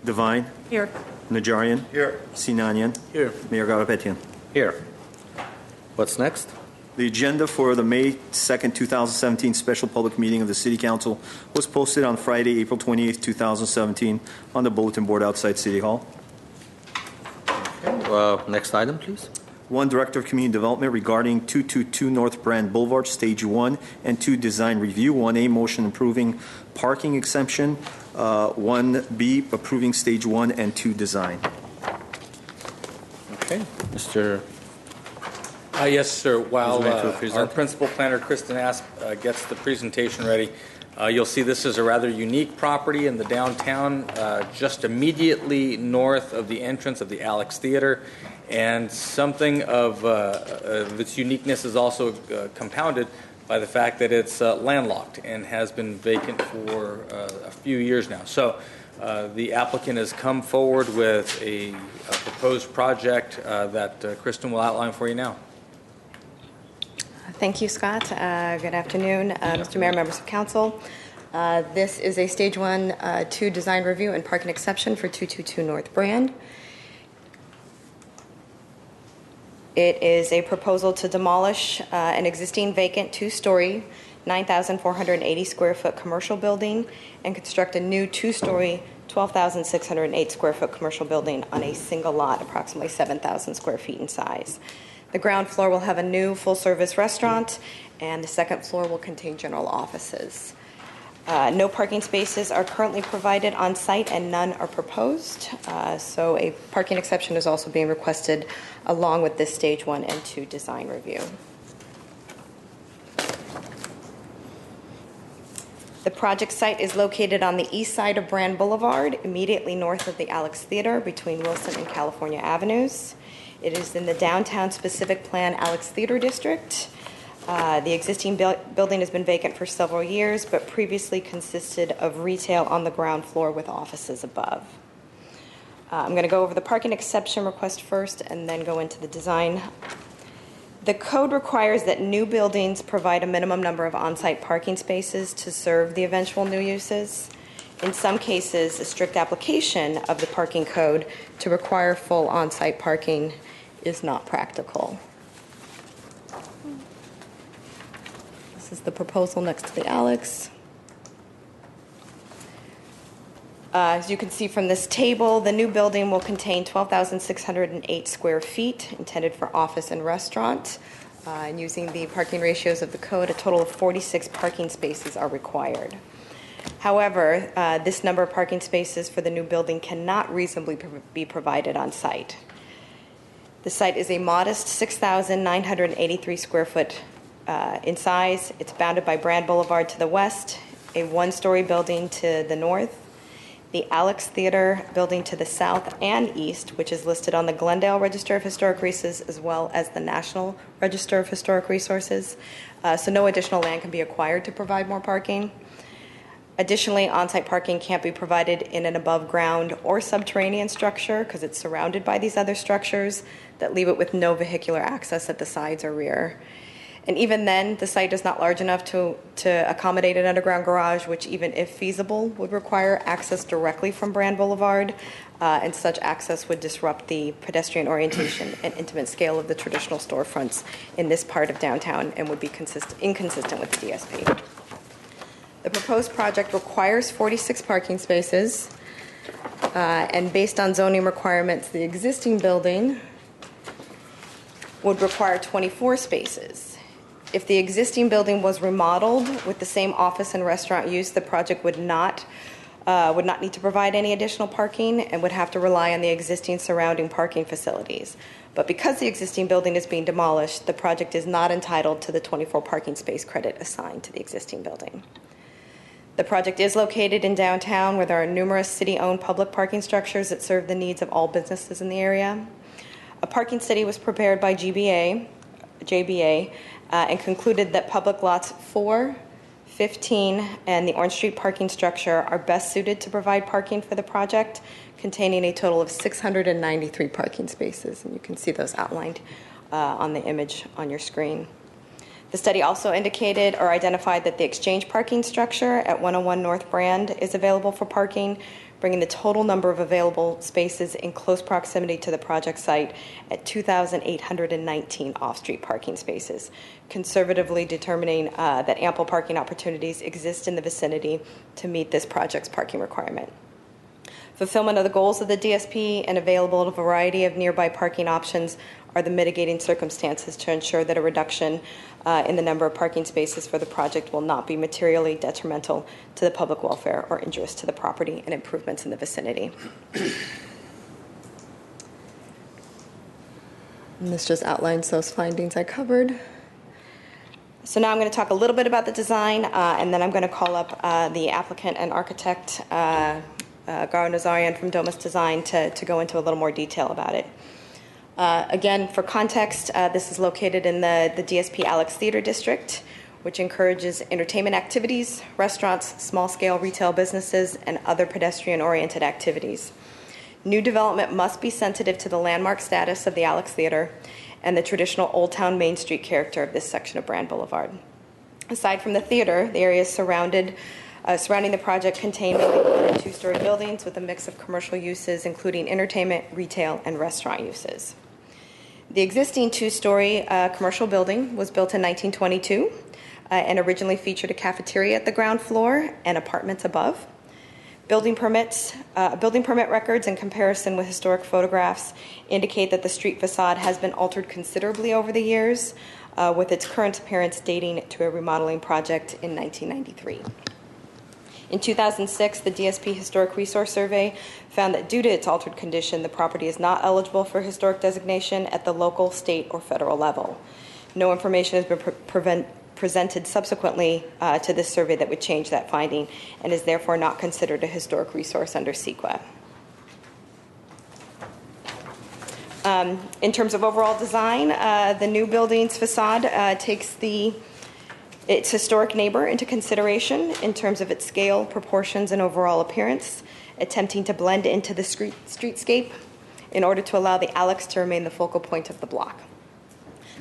Devine. Here. Najarian. Here. Sinanian. Here. Mayor Garabetian. Here. What's next? The agenda for the May 2nd, 2017 special public meeting of the City Council was posted on Friday, April 28th, 2017 on the bulletin board outside City Hall. Next item, please. 1, Director of Community Development regarding 222 North Brand Boulevard, Stage 1 and 2 Design Review. 1A, motion approving parking exemption. 1B, approving Stage 1 and 2 design. Okay. Mr. Yes, sir. While Present. our principal planner, Kristen Asp, gets the presentation ready, you'll see this is a rather unique property in the downtown, just immediately north of the entrance of the Alex Theater. And something of its uniqueness is also compounded by the fact that it's landlocked and has been vacant for a few years now. So the applicant has come forward with a proposed project that Kristen will outline for you now. Thank you, Scott. Good afternoon, Mr. Mayor, members of council. This is a Stage 1, 2 design review and parking exception for 222 North Brand. It is a proposal to demolish an existing vacant 2-story, 9,480 square foot commercial building and construct a new 2-story, 12,608 square foot commercial building on a single lot, approximately 7,000 square feet in size. The ground floor will have a new full-service restaurant, and the second floor will contain general offices. No parking spaces are currently provided on site, and none are proposed. So a parking exception is also being requested along with this Stage 1 and 2 design review. The project site is located on the east side of Brand Boulevard, immediately north of the Alex Theater between Wilson and California Avenues. It is in the downtown specific plan Alex Theater District. The existing building has been vacant for several years, but previously consisted of retail on the ground floor with offices above. I'm going to go over the parking exception request first and then go into the design. The code requires that new buildings provide a minimum number of on-site parking spaces to serve the eventual new uses. In some cases, a strict application of the parking code to require full on-site parking is not practical. This is the proposal next to the Alex. As you can see from this table, the new building will contain 12,608 square feet intended for office and restaurant. And using the parking ratios of the code, a total of 46 parking spaces are required. However, this number of parking spaces for the new building cannot reasonably be provided on site. The site is a modest 6,983 square foot in size. It's bounded by Brand Boulevard to the west, a 1-story building to the north, the Alex Theater building to the south and east, which is listed on the Glendale Register of Historic Resources as well as the National Register of Historic Resources. So no additional land can be acquired to provide more parking. Additionally, on-site parking can't be provided in an above-ground or subterranean structure because it's surrounded by these other structures that leave it with no vehicular access at the sides or rear. And even then, the site is not large enough to accommodate an underground garage, which even if feasible, would require access directly from Brand Boulevard, and such access would disrupt the pedestrian orientation and intimate scale of the traditional storefronts in this part of downtown and would be inconsistent with the DSP. The proposed project requires 46 parking spaces, and based on zoning requirements, the existing building would require 24 spaces. If the existing building was remodeled with the same office and restaurant use, the project would not need to provide any additional parking and would have to rely on the existing surrounding parking facilities. But because the existing building is being demolished, the project is not entitled to the 24 parking space credit assigned to the existing building. The project is located in downtown where there are numerous city-owned public parking structures that serve the needs of all businesses in the area. A parking study was prepared by JBA, and concluded that public lots 4, 15, and the Orange Street parking structure are best suited to provide parking for the project, containing a total of 693 parking spaces. And you can see those outlined on the image on your screen. The study also indicated or identified that the exchange parking structure at 101 North Brand is available for parking, bringing the total number of available spaces in close proximity to the project site at 2,819 off-street parking spaces, conservatively determining that ample parking opportunities exist in the vicinity to meet this project's parking requirement. Fulfillment of the goals of the DSP and available a variety of nearby parking options are the mitigating circumstances to ensure that a reduction in the number of parking spaces for the project will not be materially detrimental to the public welfare or injurious to the property and improvements in the vicinity. And this just outlines those findings I covered. So now I'm going to talk a little bit about the design, and then I'm going to call up the applicant and architect, Garo Nazarian from Domus Design, to go into a little more detail about it. Again, for context, this is located in the DSP Alex Theater District, which encourages entertainment activities, restaurants, small-scale retail businesses, and other pedestrian-oriented activities. New development must be sensitive to the landmark status of the Alex Theater and the traditional Old Town Main Street character of this section of Brand Boulevard. Aside from the theater, the areas surrounding the project contain mainly 1 and 2-story buildings with a mix of commercial uses, including entertainment, retail, and restaurant uses. The existing 2-story commercial building was built in 1922 and originally featured a cafeteria at the ground floor and apartments above. Building permit records in comparison with historic photographs indicate that the street facade has been altered considerably over the years, with its current appearance dating to a remodeling project in 1993. In 2006, the DSP Historic Resource Survey found that due to its altered condition, the property is not eligible for historic designation at the local, state, or federal level. No information has been presented subsequently to this survey that would change that finding and is therefore not considered a historic resource under CEQA. In terms of overall design, the new building's facade takes its historic neighbor into consideration in terms of its scale, proportions, and overall appearance, attempting to blend into the streetscape in order to allow the Alex to remain the focal point of the block.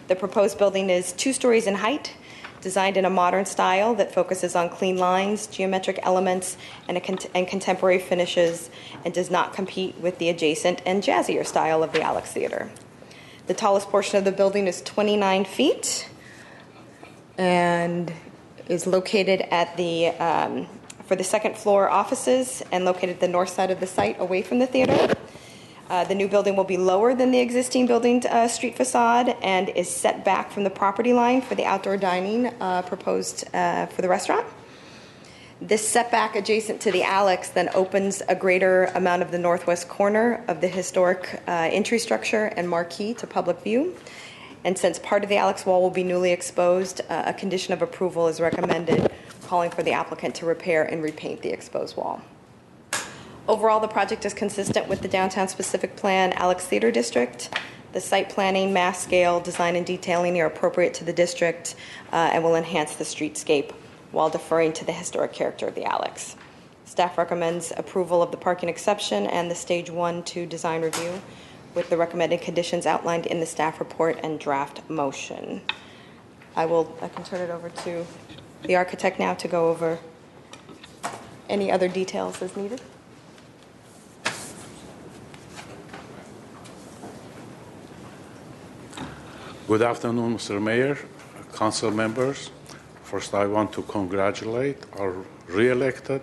The proposed building is 2 stories in height, designed in a modern style that focuses on clean lines, geometric elements, and contemporary finishes, and does not compete with the adjacent and jazzier style of the Alex Theater. The tallest portion of the building is 29 feet and is located at for the second floor offices and located at the north side of the site away from the theater. The new building will be lower than the existing building street facade and is set back from the property line for the outdoor dining proposed for the restaurant. This setback adjacent to the Alex then opens a greater amount of the northwest corner of the historic entry structure and marquee to public view. And since part of the Alex wall will be newly exposed, a condition of approval is recommended, calling for the applicant to repair and repaint the exposed wall. Overall, the project is consistent with the Downtown Specific Plan Alex Theater District. The site planning, mass scale, design, and detailing are appropriate to the district and will enhance the streetscape while deferring to the historic character of the Alex. Staff recommends approval of the parking exception and the Stage 1-2 design review with the recommended conditions outlined in the staff report and draft motion. I can turn it over to the architect now to go over any other details as needed. Good afternoon, Mr. Mayor, council members. First, I want to congratulate our re-elected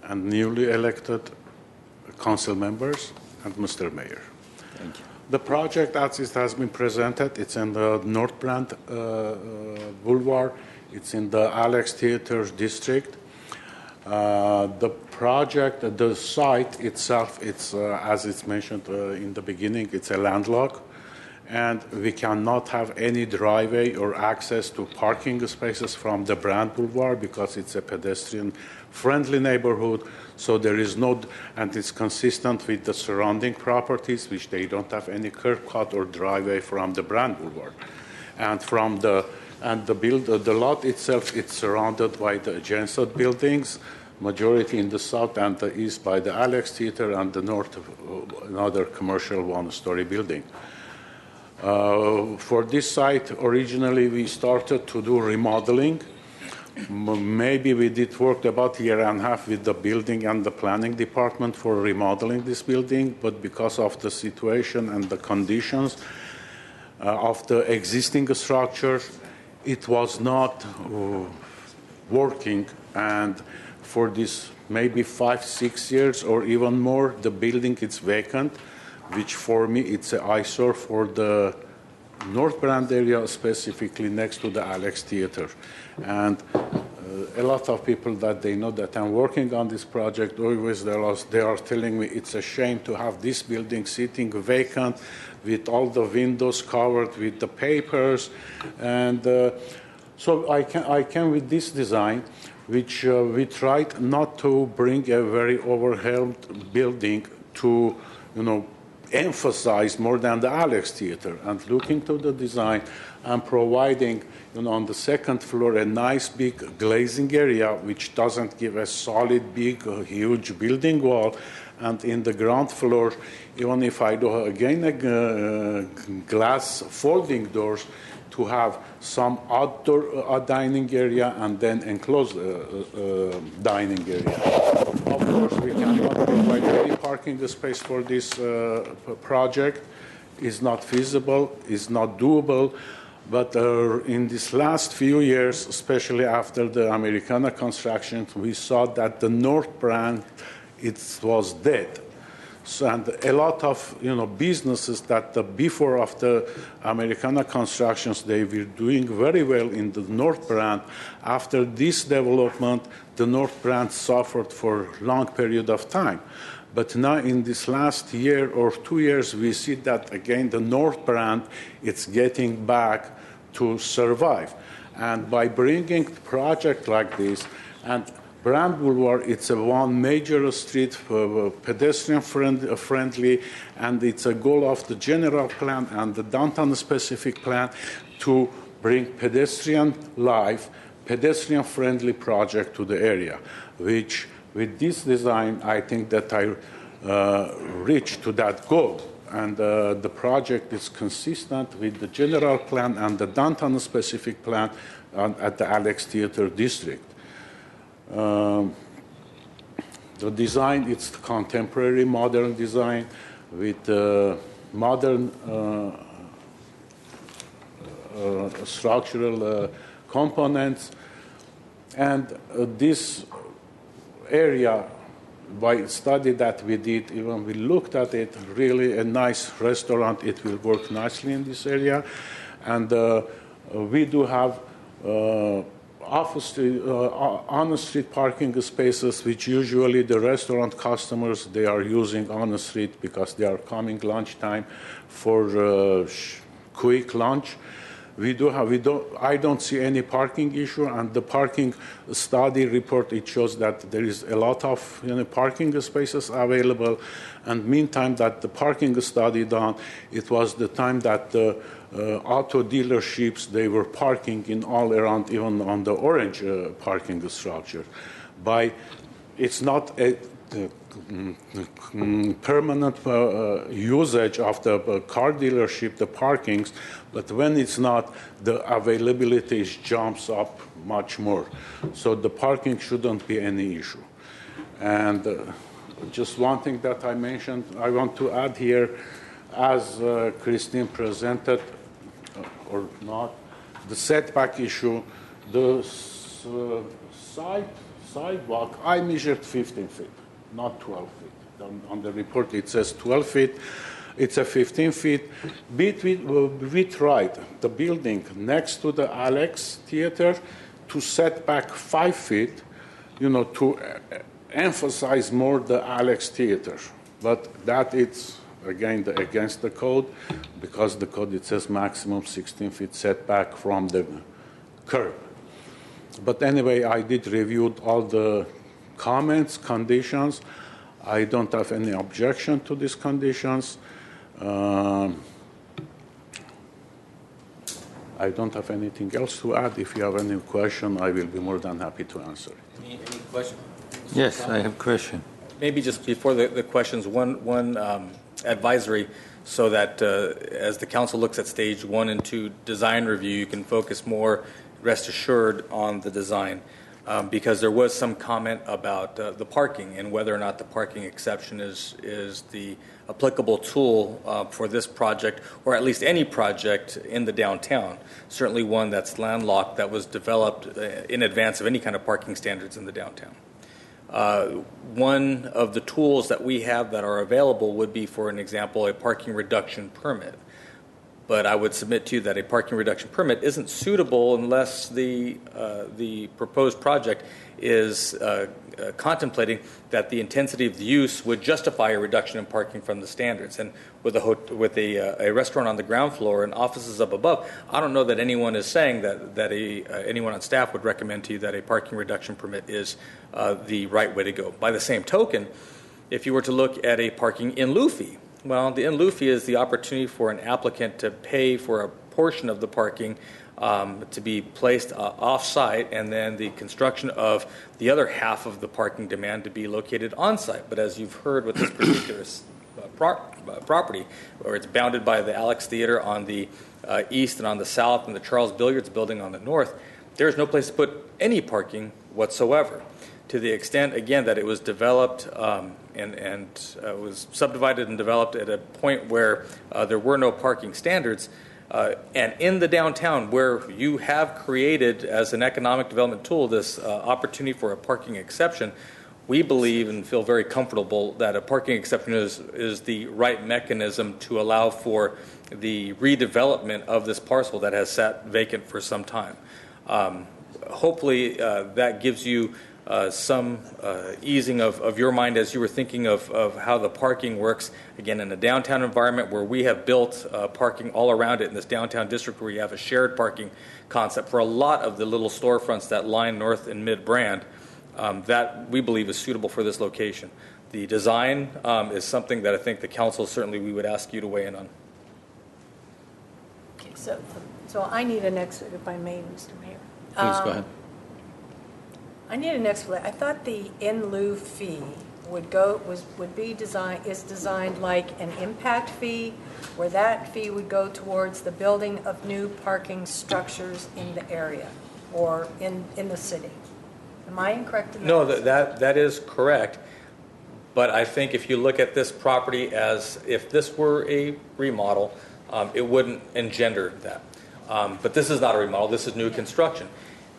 and newly elected council members and Mr. Mayor. Thank you. The project, as it has been presented, it's in the North Brand Boulevard. It's in the Alex Theater District. The project, the site itself, it's as it's mentioned in the beginning, it's a landlocked, and we cannot have any driveway or access to parking spaces from the Brand Boulevard because it's a pedestrian-friendly neighborhood. So there is no, and it's consistent with the surrounding properties, which they don't have any curb cut or driveway from the Brand Boulevard. And from the lot itself, it's surrounded by the adjacent buildings, majority in the south and the east by the Alex Theater, and the north another commercial 1-story building. For this site, originally we started to do remodeling. Maybe we did work about a year and a half with the building and the planning department for remodeling this building, but because of the situation and the conditions of the existing structure, it was not working. And for this maybe 5-6 years or even more, the building is vacant, which for me it's an eyesore for the North Brand area, specifically next to the Alex Theater. And a lot of people that they know that I'm working on this project, always they are telling me it's a shame to have this building sitting vacant with all the windows covered with the papers. And so I came with this design, which we tried not to bring a very overwhelmed building to, emphasize more than the Alex Theater. And looking to the design, I'm providing, on the second floor, a nice big glazing area, which doesn't give a solid, big, huge building wall. And in the ground floor, even if I do again glass folding doors, to have some outdoor dining area and then enclosed dining area. Of course, we cannot provide any parking space for this project. It's not feasible, it's not doable. But in these last few years, especially after the Americana construction, we saw that the North Brand, it was dead. So, and a lot of businesses that before of the Americana constructions, they were doing very well in the North Brand. After this development, the North Brand suffered for a long period of time. But now in this last year or 2 years, we see that again the North Brand, it's getting back to survive. And by bringing a project like this, and Brand Boulevard, it's a one major street, pedestrian friendly, and it's a goal of the general plan and the downtown specific plan to bring pedestrian life, pedestrian friendly project to the area, which with this design, I think that I reached to that goal. And the project is consistent with the general plan and the downtown specific plan at the Alex Theater District. The design, it's contemporary modern design with modern structural components. And this area, by study that we did, even we looked at it, really a nice restaurant, it will work nicely in this area. And we do have on-the-street parking spaces, which usually the restaurant customers, they are using on the street because they are coming lunchtime for quick lunch. I don't see any parking issue, and the parking study report, it shows that there is a lot of parking spaces available. And meantime that the parking study done, it was the time that the auto dealerships, they were parking in all around, even on the orange parking structure. It's not a permanent usage of the car dealership, the parkings, but when it's not, the availability jumps up much more. So the parking shouldn't be any issue. And just one thing that I mentioned, I want to add here, as Christine presented, or not, the setback issue, the sidewalk, I measured 15 feet, not 12 feet. On the report, it says 12 feet. It's a 15 feet. We tried the building next to the Alex Theater to set back 5 feet, to emphasize more the Alex Theater. But that it's, again, against the code, because the code, it says maximum 16 feet setback from the curb. But anyway, I did review all the comments, conditions. I don't have any objection to these conditions. I don't have anything else to add. If you have any question, I will be more than happy to answer it. Any questions? Yes, I have a question. Maybe just before the questions, one advisory. so that as the council looks at stage 1 and 2 design review, you can focus more, rest assured, on the design. Because there was some comment about the parking and whether or not the parking exception is the applicable tool for this project, or at least any project in the downtown. Certainly one that's landlocked, that was developed in advance of any kind of parking standards in the downtown. One of the tools that we have that are available would be, for an example, a parking reduction permit. But I would submit to you that a parking reduction permit isn't suitable unless the proposed project is contemplating that the intensity of the use would justify a reduction in parking from the standards. And with a restaurant on the ground floor and offices up above, I don't know that anyone is saying that anyone on staff would recommend to you that a parking reduction permit is the right way to go. By the same token, if you were to look at a parking in lieu fee, well, the in lieu fee is the opportunity for an applicant to pay for a portion of the parking to be placed off-site, and then the construction of the other half of the parking demand to be located on-site. But as you've heard with this particular property, where it's bounded by the Alex Theater on the east and on the south, and the Charles Billiards building on the north, there's no place to put any parking whatsoever. To the extent, again, that it was developed and was subdivided and developed at a point where there were no parking standards, and in the downtown where you have created as an economic development tool this opportunity for a parking exception, we believe and feel very comfortable that a parking exception is the right mechanism to allow for the redevelopment of this parcel that has sat vacant for some time. Hopefully that gives you some easing of your mind as you were thinking of how the parking works, again, in a downtown environment where we have built parking all around it in this downtown district, where you have a shared parking concept for a lot of the little storefronts that line North and Mid Brand. That we believe is suitable for this location. The design is something that I think the council, certainly we would ask you to weigh in on. Okay, so I need an explanation, if I may, Mr. Mayor. Please go ahead. I need an explanation. I thought the in lieu fee is designed like an impact fee, where that fee would go towards the building of new parking structures in the area or in the city. Am I incorrect in that? No, that is correct. But I think if you look at this property as if this were a remodel, it wouldn't engender that. But this is not a remodel. This is new construction.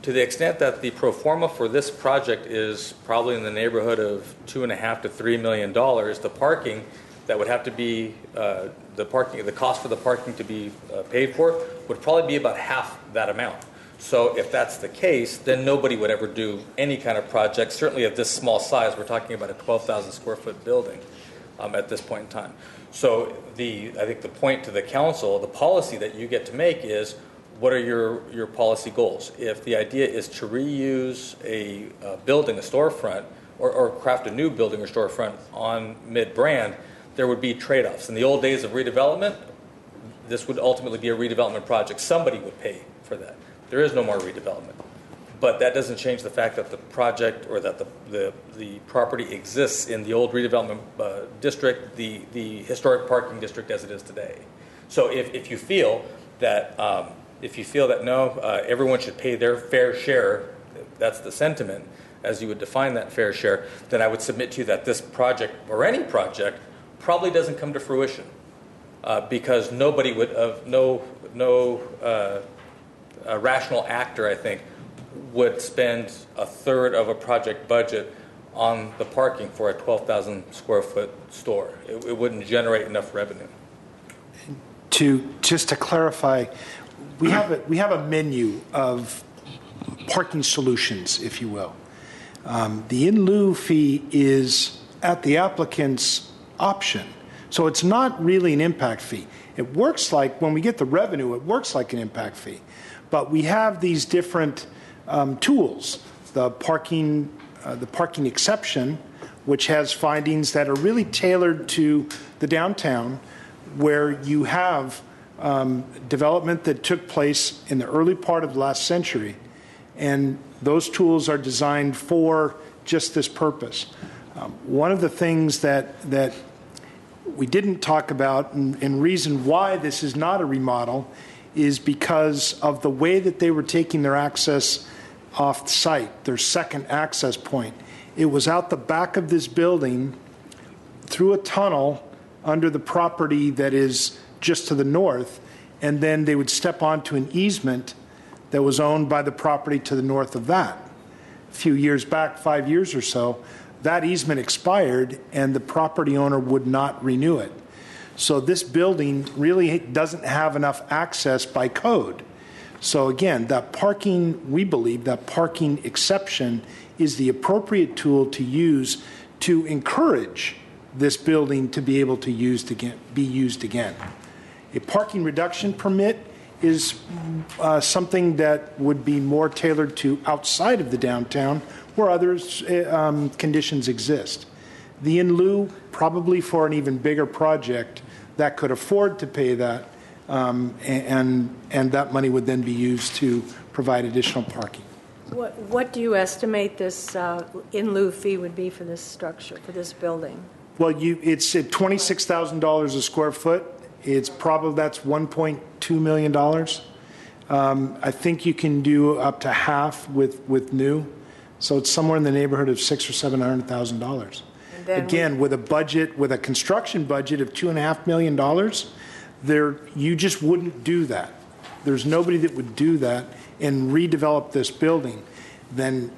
To the extent that the pro forma for this project is probably in the neighborhood of $2.5 to $3 million, the parking that would have to be the cost for the parking to be paid for would probably be about half that amount. So if that's the case, then nobody would ever do any kind of project, certainly of this small size. We're talking about a 12,000 square foot building at this point in time. So I think the point to the council, the policy that you get to make is, what are your policy goals? If the idea is to reuse a building, a storefront, or craft a new building or storefront on Mid-Brand, there would be trade-offs. In the old days of redevelopment, this would ultimately be a redevelopment project. Somebody would pay for that. There is no more redevelopment. But that doesn't change the fact that the project or that the property exists in the old redevelopment district, the historic parking district as it is today. So if you feel that no, everyone should pay their fair share, that's the sentiment, as you would define that fair share, then I would submit to you that this project, or any project, probably doesn't come to fruition because nobody would, no rational actor, I think, would spend a third of a project budget on the parking for a 12,000 square foot store. It wouldn't generate enough revenue. Just to clarify, we have a menu of parking solutions, if you will. The in lieu fee is at the applicant's option, so it's not really an impact fee. It works like, when we get the revenue, it works like an impact fee. But we have these different tools, the parking exception, which has findings that are really tailored to the downtown, where you have development that took place in the early part of the last century, and those tools are designed for just this purpose. One of the things that we didn't talk about, and reason why this is not a remodel, is because of the way that they were taking their access off-site, their second access point. It was out the back of this building, through a tunnel under the property that is just to the north, and then they would step onto an easement that was owned by the property to the north of that. A few years back, 5 years or so, that easement expired and the property owner would not renew it. So this building really doesn't have enough access by code. So again, that parking, we believe that parking exception is the appropriate tool to use to encourage this building to be able to be used again. A parking reduction permit is something that would be more tailored to outside of the downtown where other conditions exist. The in lieu, probably for an even bigger project that could afford to pay that, and that money would then be used to provide additional parking. What do you estimate this in lieu fee would be for this structure, for this building? Well, it's at $26,000 a square foot. It's probably, that's $1.2 million. I think you can do up to half with new. So it's somewhere in the neighborhood of $600,000 or $700,000. Again, with a budget, with a construction budget of $2.5 million, you just wouldn't do that. There's nobody that would do that and redevelop this building. Then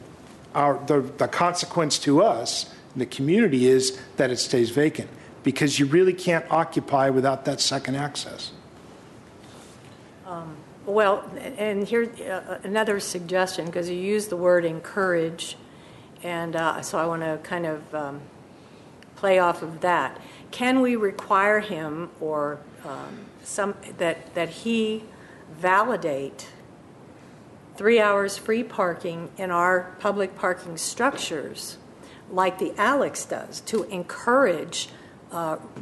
the consequence to us, the community, is that it stays vacant because you really can't occupy without that second access. Well, and here another suggestion, because you use the word encourage, and so I want to kind of play off of that. Can we require him or that he validate 3 hours free parking in our public parking structures like the Alex does to encourage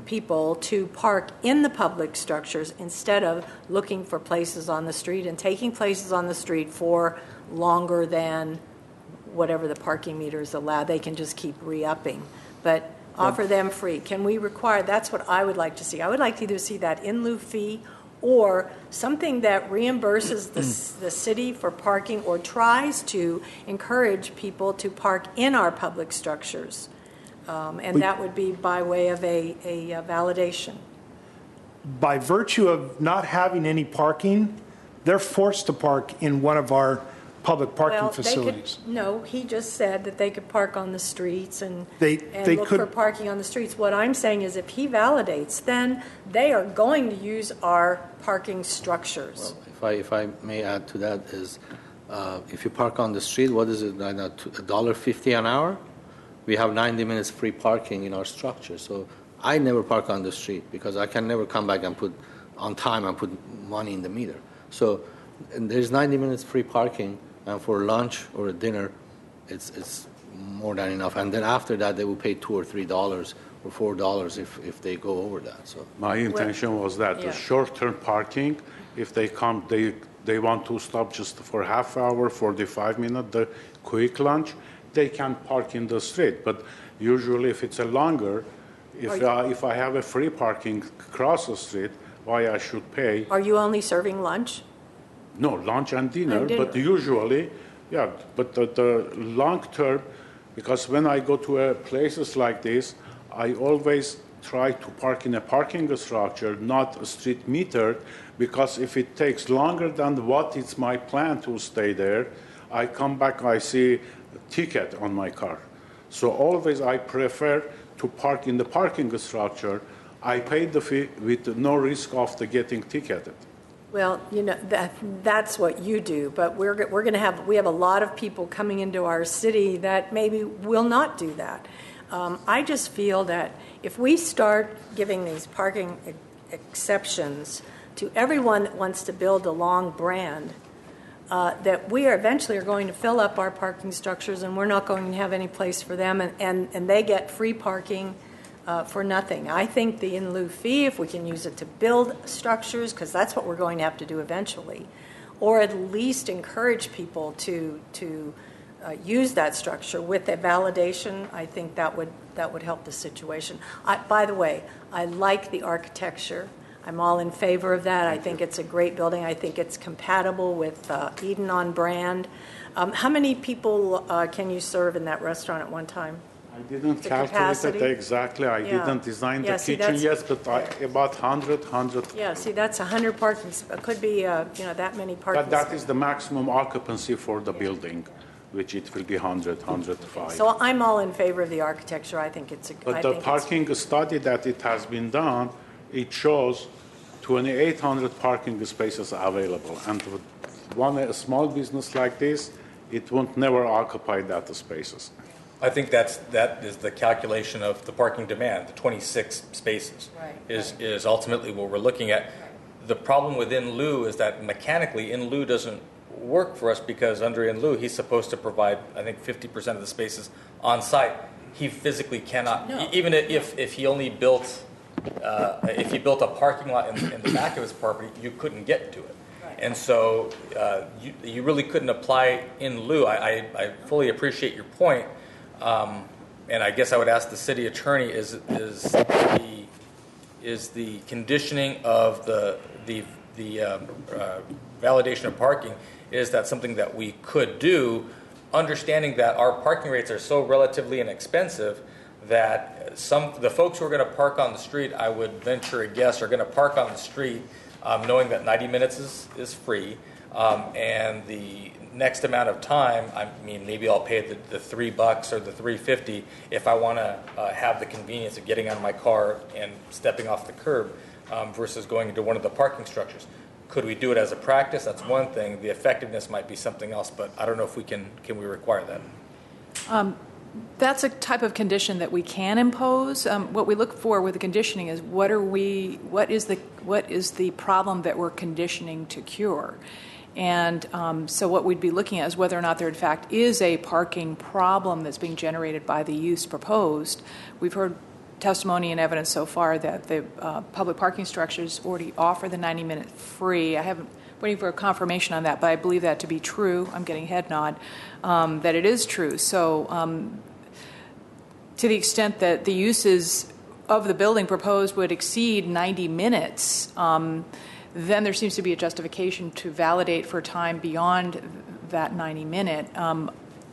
people to park in the public structures instead of looking for places on the street and taking places on the street for longer than whatever the parking meters allow? They can just keep re-upping. But offer them free. Can we require, that's what I would like to see. I would like to either see that in lieu fee or something that reimburses the city for parking or tries to encourage people to park in our public structures. And that would be by way of a validation. By virtue of not having any parking, they're forced to park in one of our public parking facilities. No, he just said that they could park on the streets and they look for parking on the streets. What I'm saying is if he validates, then they are going to use our parking structures. Well, if I may add to that is, if you park on the street, what is it, $1.50 an hour? We have 90 minutes free parking in our structure. So I never park on the street because I can never come back and put on time and put money in the meter. So there's 90 minutes free parking, and for lunch or a dinner, it's more than enough. And then after that, they will pay $2 or $3 or $4 if they go over that. So my intention was that the short-term parking, if they come, they want to stop just for half hour, 45 minutes, the quick lunch, they can park in the street. But usually, if it's a longer, if I have a free parking across the street, why I should pay? Are you only serving lunch? No, lunch and dinner. But usually, but the long term, because when I go to places like this, I always try to park in a parking structure, not a street metered, because if it takes longer than what is my plan to stay there, I come back, I see a ticket on my car. So always I prefer to park in the parking structure. I pay the fee with no risk of getting ticketed. Well, that's what you do, but we have a lot of people coming into our city that maybe will not do that. I just feel that if we start giving these parking exceptions to everyone that wants to build a long brand, that we eventually are going to fill up our parking structures and we're not going to have any place for them, and they get free parking for nothing. I think the in lieu fee, if we can use it to build structures, because that's what we're going to have to do eventually, or at least encourage people to use that structure with a validation, I think that would help the situation. By the way, I like the architecture. I'm all in favor of that. I think it's a great building. I think it's compatible with Eden on brand. How many people can you serve in that restaurant at one time? I didn't The calculate capacity? it exactly. I Yeah. didn't design Yeah, the see, kitchen that's- yet, but about 100. Yeah, see, that's 100 parking, it could be, that many parking But that spaces. is the maximum occupancy for the building, which it will be 105. So I'm all in favor of the architecture. I think it's a, I But the think it's, parking study that it has been done, it shows 2,800 parking spaces available. And with a small business like this, it won't never occupy that spaces. I think that is the calculation of the parking demand. The 26 spaces Right, is ultimately what we're looking at. The problem with in lieu is that mechanically in lieu doesn't work for us because under in lieu he's supposed to provide, I think, 50% of the spaces on site. He physically cannot, No. even if he only built if he built a parking lot in the back of his property, you couldn't get to it. Right. And so you really couldn't apply in lieu. I fully appreciate your point. And I guess I would ask the city attorney: is the conditioning of the validation of parking, is that something that we could do, understanding that our parking rates are so relatively inexpensive that the folks who are going to park on the street, I would venture a guess, are going to park on the street knowing that 90 minutes is free, and the next amount of time, I mean, maybe I'll pay the $3 or the $3.50 if I want to have the convenience of getting out of my car and stepping off the curb versus going into one of the parking structures. Could we do it as a practice? That's one thing. The effectiveness might be something else, but I don't know if we can we require that? That's a type of condition that we can impose. What we look for with the conditioning is what is the problem that we're conditioning to cure. And so what we'd be looking at is whether or not there in fact is a parking problem that's being generated by the use proposed. We've heard testimony and evidence so far that the public parking structures already offer the 90-minute free. I haven't waiting for a confirmation on that, but I believe that to be true. I'm getting a head nod that it is true. So to the extent that the uses of the building proposed would exceed 90 minutes, then there seems to be a justification to validate for time beyond that 90-minute.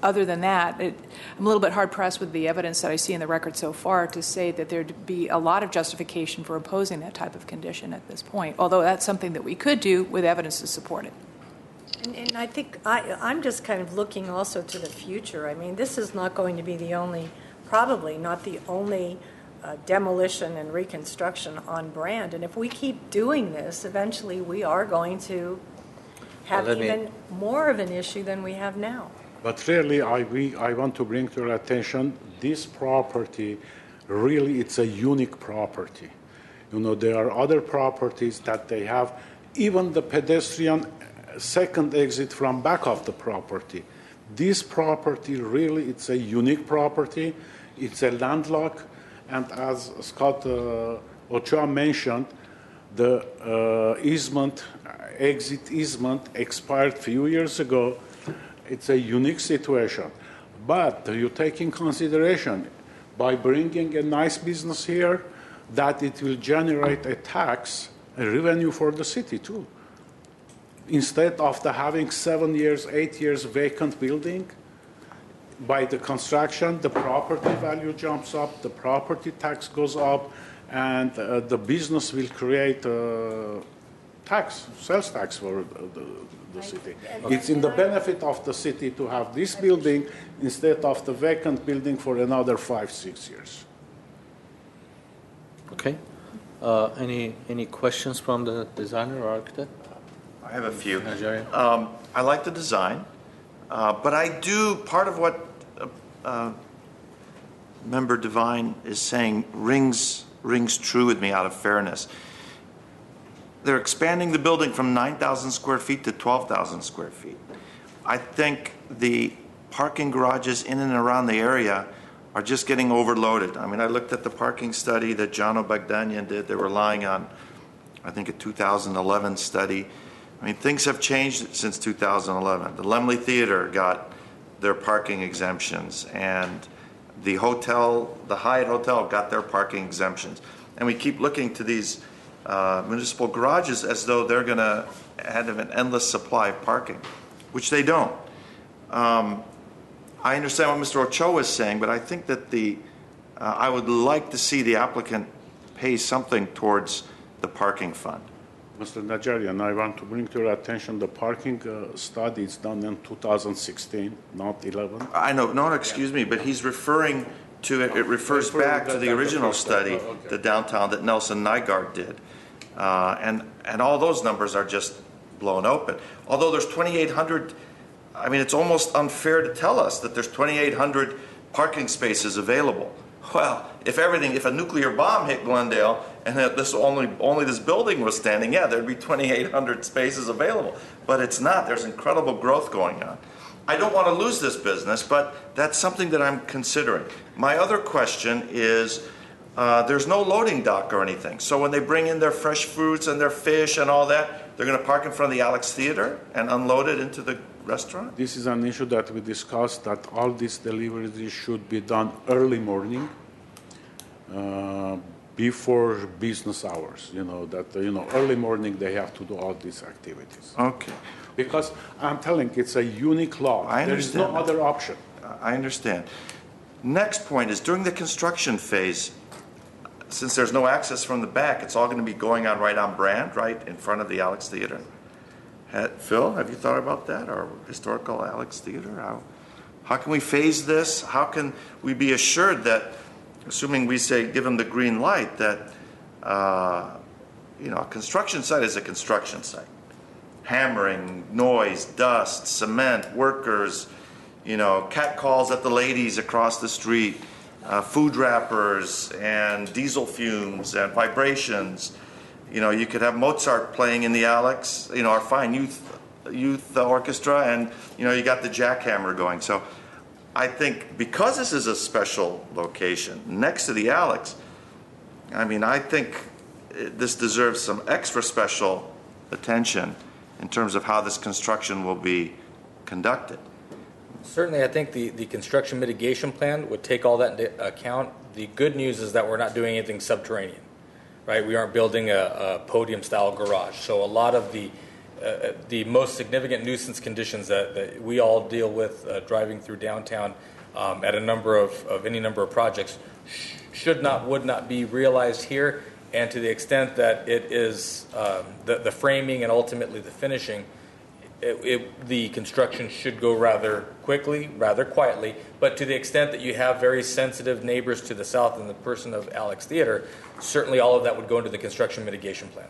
Other than that, I'm a little bit hard-pressed with the evidence that I see in the record so far to say that there'd be a lot of justification for imposing that type of condition at this point, although that's something that we could do with evidence to support it. and I think I'm just kind of looking also to the future. I mean, this is not going to be probably not the only demolition and reconstruction on brand. And if we keep doing this, eventually we are going to have even more of an issue than we have now. But really, I want to bring to your attention, this property, really, it's a unique property. You know, there are other properties that they have, even the pedestrian second exit from back of the property. This property, really, it's a unique property. It's a landlocked, and as Scott Ochoa mentioned, the exit easement expired a few years ago. It's a unique situation. But you take in consideration, by bringing a nice business here, that it will generate a revenue for the city too. Instead of having 7 years, 8 years vacant building, by the construction, the property value jumps up, the property tax goes up, and the business will create sales tax for the city. It's in the benefit of the city to have this building instead of the vacant building for another 5-6 years. Okay. Any questions from the designer or architect? I have a few. Nigeria? I like the design, but part of what Member Devine is saying rings true with me out of fairness. They're expanding the building from 9,000 square feet to 12,000 square feet. I think the parking garages in and around the area are just getting overloaded. I mean, I looked at the parking study that John O'Bagdanian did. They're relying on, I think, a 2011 study. I mean, things have changed since 2011. The Laemmle Theater got their parking exemptions, and the Hyatt Hotel got their parking exemptions. And we keep looking to these municipal garages as though they're going to have an endless supply of parking, which they don't. I understand what Mr. Ochoa is saying, but I think that I would like to see the applicant pay something towards the parking fund. Mr. Najarian, I want to bring to your attention the parking study is done in 2016, not 11. I know, no, excuse me, but he's referring to it. It refers back to the original study, the downtown that Nelson Nygaard did, and all those numbers are just blown open. Although there's 2,800, I mean, it's almost unfair to tell us that there's 2,800 parking spaces available. Well, if a nuclear bomb hit Glendale and that only this building was standing, yeah, there'd be 2,800 spaces available. But it's not. There's incredible growth going on. I don't want to lose this business, but that's something that I'm considering. My other question is, there's no loading dock or anything. So when they bring in their fresh fruits and their fish and all that, they're going to park in front of the Alex Theater and unload it into the restaurant? This is an issue that we discussed, that all these deliveries should be done early morning, before business hours. Early morning they have to do all these activities. Okay. Because I'm telling you, it's a unique law. I There is no understand that. other option. I understand. Next point is, during the construction phase, since there's no access from the back, it's all going to be going on right on Brand, right in front of the Alex Theater. Phil, have you thought about that, or historical Alex Theater? How can we phase this? How can we be assured that, assuming we say give them the green light, that a construction site is a construction site? Hammering, noise, dust, cement, workers, catcalls at the ladies across the street, food wrappers, and diesel fumes and vibrations. You could have Mozart playing in the Alex, our fine youth orchestra, and you got the jackhammer going. So I think because this is a special location next to the Alex, I think this deserves some extra special attention in terms of how this construction will be conducted. Certainly, I think the construction mitigation plan would take all that into account. The good news is that we're not doing anything subterranean, right? We aren't building a podium-style garage. So a lot of the most significant nuisance conditions that we all deal with driving through downtown at any number of projects would not be realized here. And to the extent that it is the framing and ultimately the finishing, the construction should go rather quickly, rather quietly. But to the extent that you have very sensitive neighbors to the south in the person of Alex Theater, certainly all of that would go into the construction mitigation plan.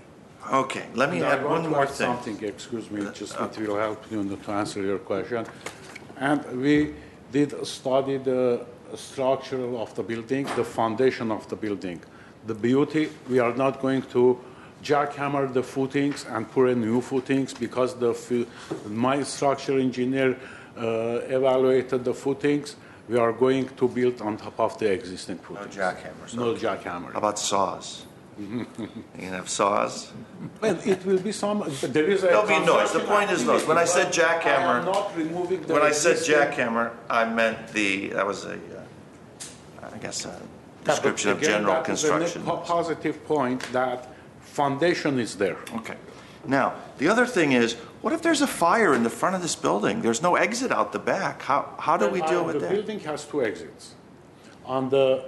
Okay, let me add one more thing. Something, excuse me, just it will help you to answer your question. And we did study the structure of the building, the foundation of the building. The beauty, we are not going to jackhammer the footings and put in new footings because my structural engineer evaluated the footings. We are going to build on top of the existing footings. No jackhammers. No jackhammer. How about saws? You can have saws? Well, it will be some. There is There'll be noise. The point is noise. When I said jackhammer, I am not removing the when I said existing- jackhammer, I meant that was a description of Again, general that is a construction. positive point that foundation is there. Okay. Now, the other thing is, what if there's a fire in the front of this building? There's no exit out the back. How do we deal with The that? building has two exits. On the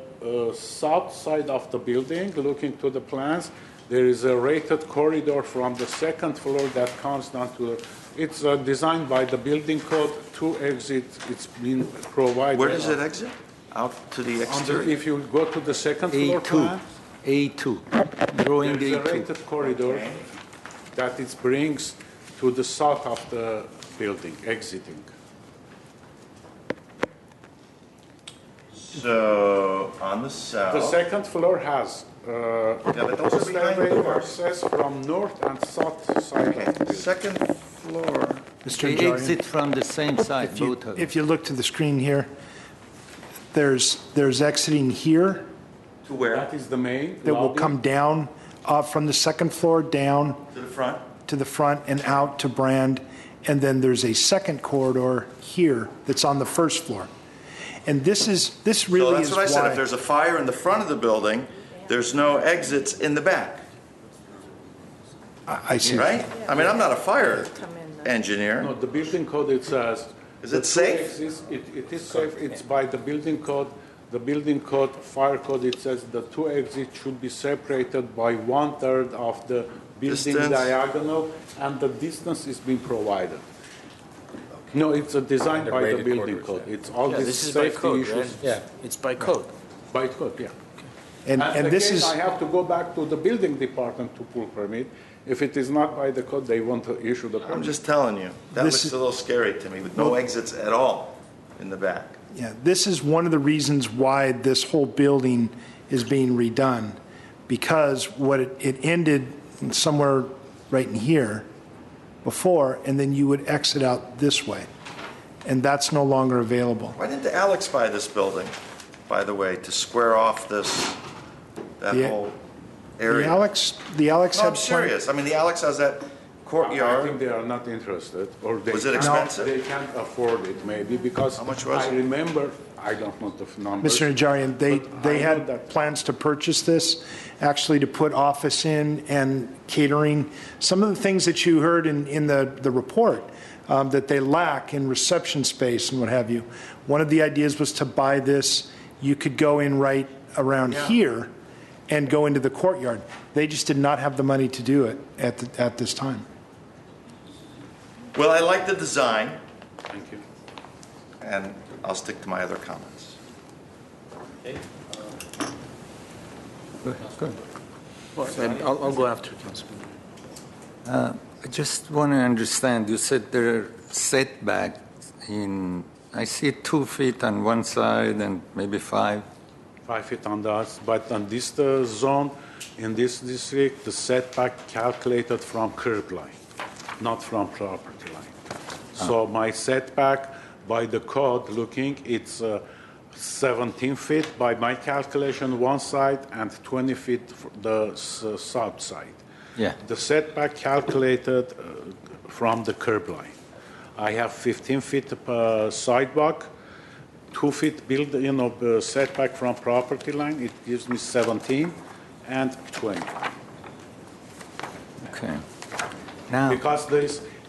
south side of the building, looking to the plans, there is a rated corridor from the second floor that comes down to. It's designed by the building code. Two exits. It's been provided. Where does it exit? Out to the exterior? If you go to the second floor plan, A2, drawing there's a A2. rated corridor that it brings to the south of the building, exiting. So, on the The south. second floor has but those are behind stairway doors. access from north and south side Okay, of the building. second floor. Mr. They Najarian, exit from the same side, if you- both of them. if you look to the screen here, there's exiting here To where? That is the main that will lobby. come down from the second floor down To the front? to the front and out to Brand. and then there's a second corridor here that's on the first floor. And this So really that's is what I said, why. if there's a fire in the front of the building, there's no exits in the back, I see. right? I mean, I'm not a fire engineer. No, the building code, it says. Is the it two safe? exits- It is safe, it's by the building code. The building code, fire code, it says the two exits should be separated by 1/3 of the building Distance. diagonal, and the distance is being provided. No, it's a design Under by the rated building quarters, code. It's all Yeah, these this is by safety code, issues. right? Yeah, it's by code. By code, yeah. And this again, is, I have to go back to the building department to pull permit. If it is not by the code, they won't issue the I'm permit. just telling you, that This looks is- a little scary to me, with no exits at all in the back. yeah, this is one of the reasons why this whole building is being redone, because what it ended somewhere right in here before, and then you would exit out this way, and that's no longer available. Why didn't Alex buy this building, by the way, to square off that The- whole The area? Alex No, had I'm plan- serious. I mean, the Alex has that I think courtyard. they are not interested, or they. Was it can't- expensive? They can't afford it, maybe, because. How much was I it? remember, I don't know the numbers. Mr. Najarian, they but I know had that- plans to purchase this, actually to put office in and catering. Some of the things that you heard in the report that they lack in reception space and what have you. One of the ideas was to buy this, you could go in right around Yeah. here and go into the courtyard. They just did not have the money to do it at this time. Well, I like the design, Thank you. and I'll stick to my other comments. I'll go after Councilman. I just want to understand, you said there are setback in, I see 2 feet on one side and maybe 5. 5 feet on that, but on this zone, in this district, the setback calculated from curb line, not from property line. So my setback by the code looking, it's 17 feet by my calculation one side and 20 feet for the south side. Yeah. The setback calculated from the curb line. I have 15 feet sidewalk, 2 feet setback from property line. It gives me 17 and 20. Okay. Now, Because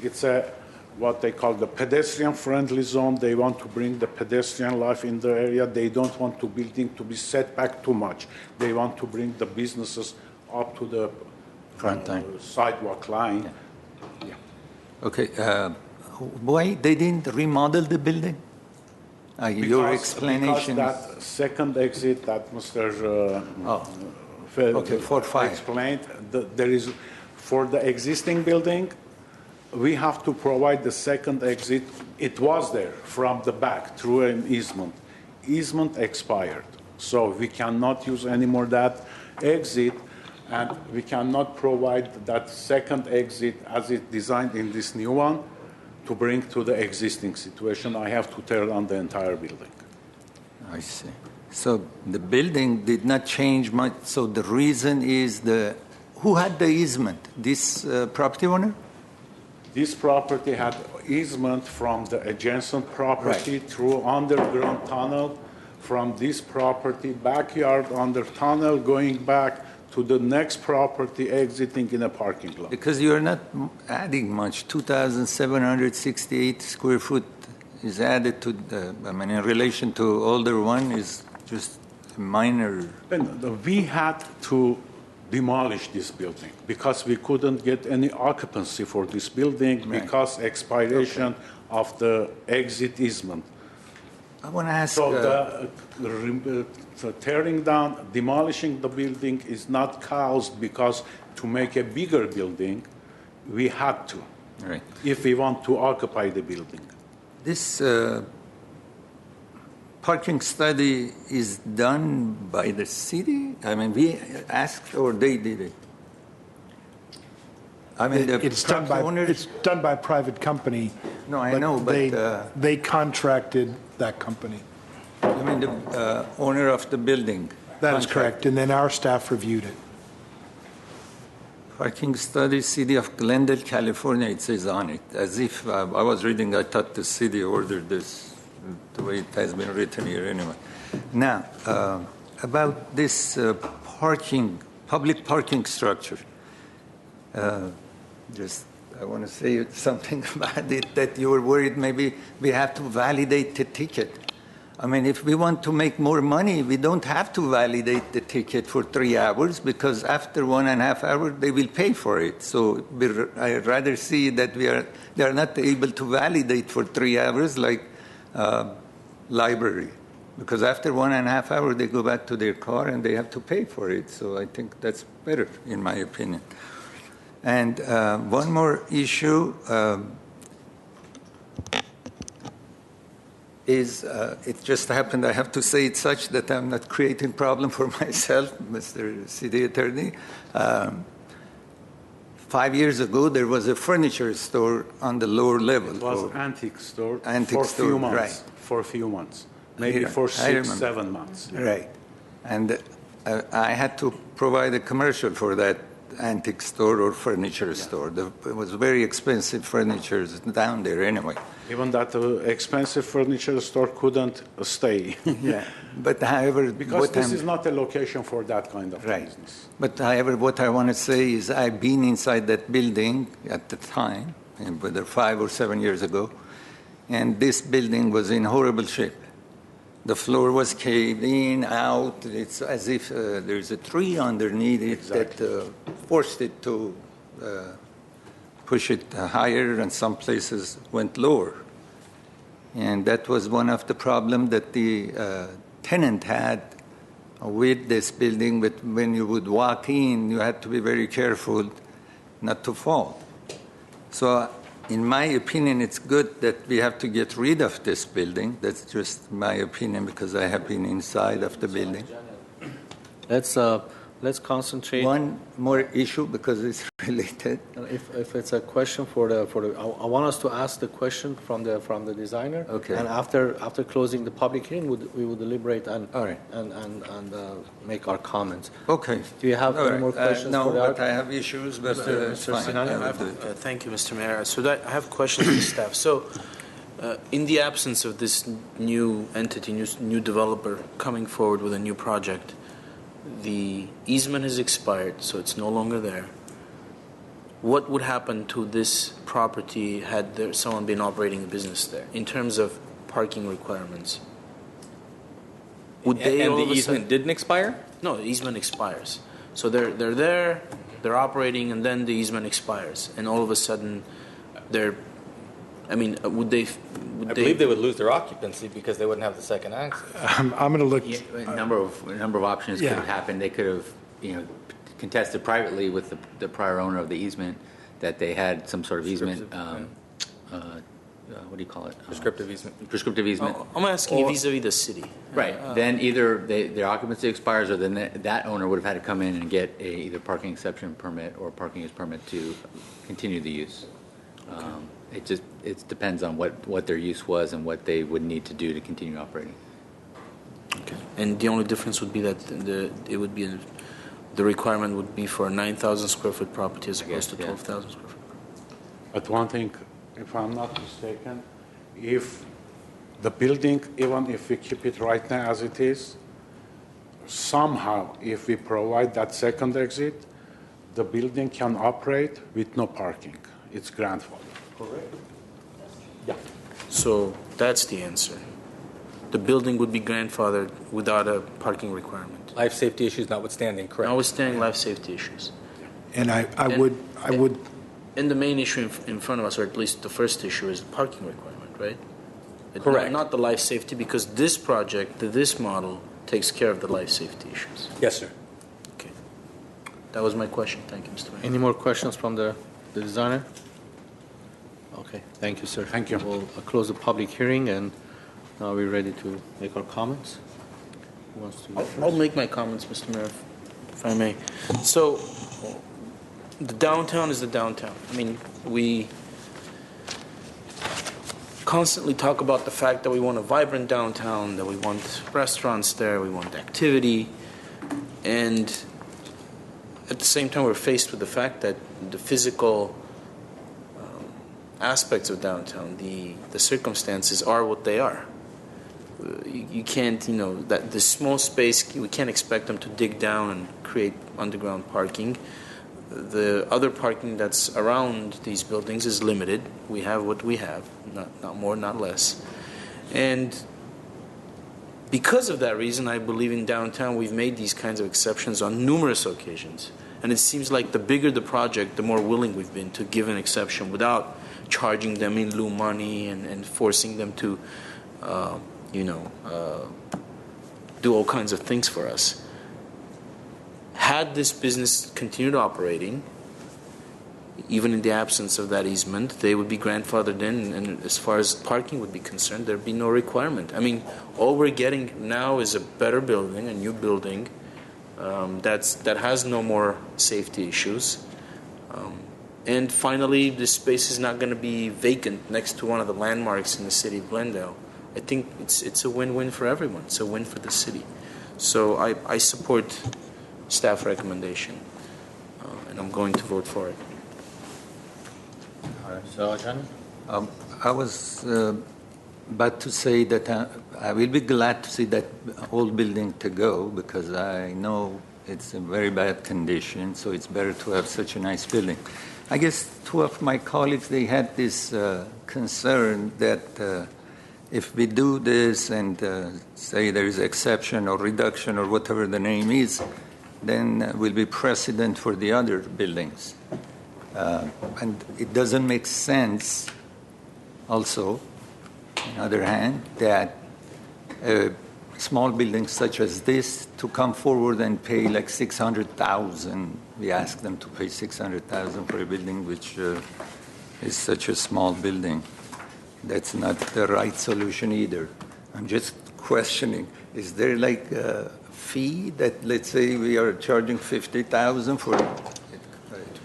it's a what they call the pedestrian-friendly zone. They want to bring the pedestrian life in the area. They don't want the building to be set back too much. They want to bring the businesses up to the Front line. sidewalk line. okay, why they didn't remodel the building? Your explanation Because that second exit that Mr. Okay, 4-5. explained, there is, for the existing building, we have to provide the second exit. It was there from the back through an easement. Easement expired, so we cannot use anymore that exit, and we cannot provide that second exit as it designed in this new one to bring to the existing situation. I have to tear down the entire building. I see. So the building did not change much, so the reason is who had the easement? This property owner? This property had easement from the adjacent property through underground tunnel, from this property, backyard under tunnel, going back to the next property, exiting in a parking lot. Because you're not adding much. 2,768 square foot is added to in relation to older one is just a minor. And we had to demolish this building because we couldn't get any occupancy for this building Right. because expiration of the exit easement. I want to ask. So the tearing down, demolishing the building is not caused because to make a bigger building, we had to, Right. if we want to occupy the building. This parking study is done by the city? I mean, we asked or they did it? I mean, the It's done by, property owners? it's done by a private company. No, I know, but, They contracted that company. I mean, the owner of the building. That is contract. correct, and then our staff reviewed it. Parking study, City of Glendale, California, it says on it. As if I was reading, I thought the city ordered this, the way it has been written here anyway. Now, about this public parking structure, I want to say something about it, that you were worried maybe we have to validate the ticket. I mean, if we want to make more money, we don't have to validate the ticket for 3 hours, because after 1.5 hours, they will pay for it. So I'd rather see that they are not able to validate for 3 hours like library, because after 1.5 hours, they go back to their car and they have to pay for it. So I think that's better, in my opinion. And one more issue is, it just happened, I have to say it such that I'm not creating problem for myself, Mr. City Attorney. 5 years ago, there was a furniture store on the lower level. It was antique store Antique for store, few months. right. For a few months. Maybe Here, for I 6-7 months. Right. And I had to provide a commercial for that antique store or furniture store. It was very expensive furniture down there anyway. Even that expensive furniture store couldn't stay. Yeah. But however, Because this is not a location for that kind of right. business. But however, what I want to say is I've been inside that building at the time, whether 5 or 7 years ago, and this building was in horrible shape. The floor was caved in, out. It's as if there's a tree underneath it that forced it to push it higher, and some places went lower. And that was one of the problems that the tenant had with this building. But when you would walk in, you had to be very careful not to fall. So in my opinion, it's good that we have to get rid of this building. That's just my opinion, because I have been inside of the building. Let's concentrate. One more issue, because it's related. If it's a question I want us to ask the question from the designer. Okay. And after closing the public hearing, we would deliberate and All right. and make our comments. Okay. Do you have All any more questions? no, for the but I have issues, but it's Mr. fine. Sinani? I will do it. Thank you, Mr. Mayor. So I have questions for the staff. So, in the absence of this new entity, new developer coming forward with a new project, the easement has expired, so it's no longer there. What would happen to this property had someone been operating a business there in terms of parking requirements? Would they And all the of a easement sudden- didn't expire? No, the easement expires. So they're there, they're operating, and then the easement expires, and all of a sudden, would they? I believe they would lose their occupancy because they wouldn't have the second access. I'm going to look. Yeah, a number of options could have happened. They could have, contested privately with the prior owner of the easement that they had some sort of easement. What do you call it? Prescriptive easement. Prescriptive easement. I'm asking you vis-a-vis the city. Right. Then either their occupancy expires, or then that owner would have had to come in and get either parking exception permit or parking use permit to continue the use. Okay. It depends on what their use was and what they would need to do to continue operating. Okay. And the only difference would be that the requirement would be for a 9,000 square foot property as opposed to 12,000 square foot. But one thing, if I'm not mistaken, if the building, even if we keep it right now as it is, somehow, if we provide that second exit, the building can operate with no parking. It's grandfathered. Correct? Yeah. So that's the answer. The building would be grandfathered without a parking requirement. Life safety issues notwithstanding, correct? Notwithstanding life safety issues. And I would. And the main issue in front of us, or at least the first issue, is the parking requirement, right? Correct. Not the life safety, because this project, this model, takes care of the life safety issues. Yes, sir. Okay. That was my question. Thank you, Mr. Mayor. Any more questions from the designer? Okay, thank you, sir. Thank you. We'll close the public hearing, and now we're ready to make our comments. Who wants to? I'll make my comments, Mr. Mayor, if I may. So, the downtown is the downtown. I mean, we constantly talk about the fact that we want a vibrant downtown, that we want restaurants there, we want activity, and at the same time, we're faced with the fact that the physical aspects of downtown, the circumstances are what they are. You can't, that the small space, we can't expect them to dig down and create underground parking. The other parking that's around these buildings is limited. We have what we have, not more, not less. And because of that reason, I believe in downtown we've made these kinds of exceptions on numerous occasions. And it seems like the bigger the project, the more willing we've been to give an exception without charging them in lieu money and forcing them to, do all kinds of things for us. Had this business continued operating, even in the absence of that easement, they would be grandfathered in, and as far as parking would be concerned, there'd be no requirement. I mean, all we're getting now is a better building, a new building that has no more safety issues. And finally, this space is not going to be vacant next to one of the landmarks in the city of Glendale. I think it's a win-win for everyone. It's a win for the city. So I support staff recommendation, and I'm going to vote for it. All right. So, John? I was about to say that I will be glad to see that old building to go, because I know it's in very bad condition, so it's better to have such a nice building. I guess two of my colleagues, they had this concern that if we do this and say there is exception or reduction or whatever the name is, then will be precedent for the other buildings. And it doesn't make sense also, on the other hand, that small buildings such as this to come forward and pay like $600,000. We ask them to pay $600,000 for a building which is such a small building. That's not the right solution either. I'm just questioning, is there like a fee that, let's say we are charging $50,000 for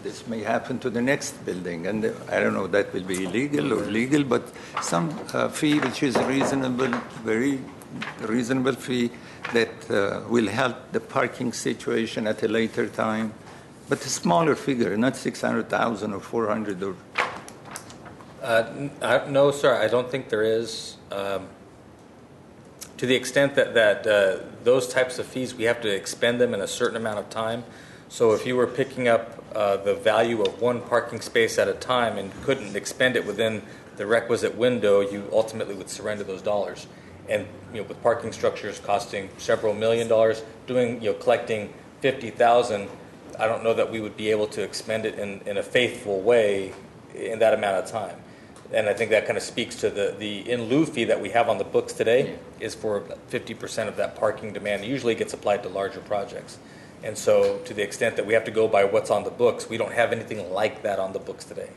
this may happen to the next building, and I don't know, that will be illegal or legal, but some fee which is reasonable, very reasonable fee that will help the parking situation at a later time, but a smaller figure, not 600,000 or 400 or. No, sir, I don't think there is. To the extent that those types of fees, we have to expend them in a certain amount of time. So if you were picking up the value of one parking space at a time and couldn't expend it within the requisite window, you ultimately would surrender those dollars. And with parking structures costing several $1 million, collecting $50,000, I don't know that we would be able to expend it in a faithful way in that amount of time. And I think that kind of speaks to the in lieu fee that we have on the books today is for 50% of that parking demand. It usually gets applied to larger projects. And so to the extent that we have to go by what's on the books, we don't have anything like that on the books today.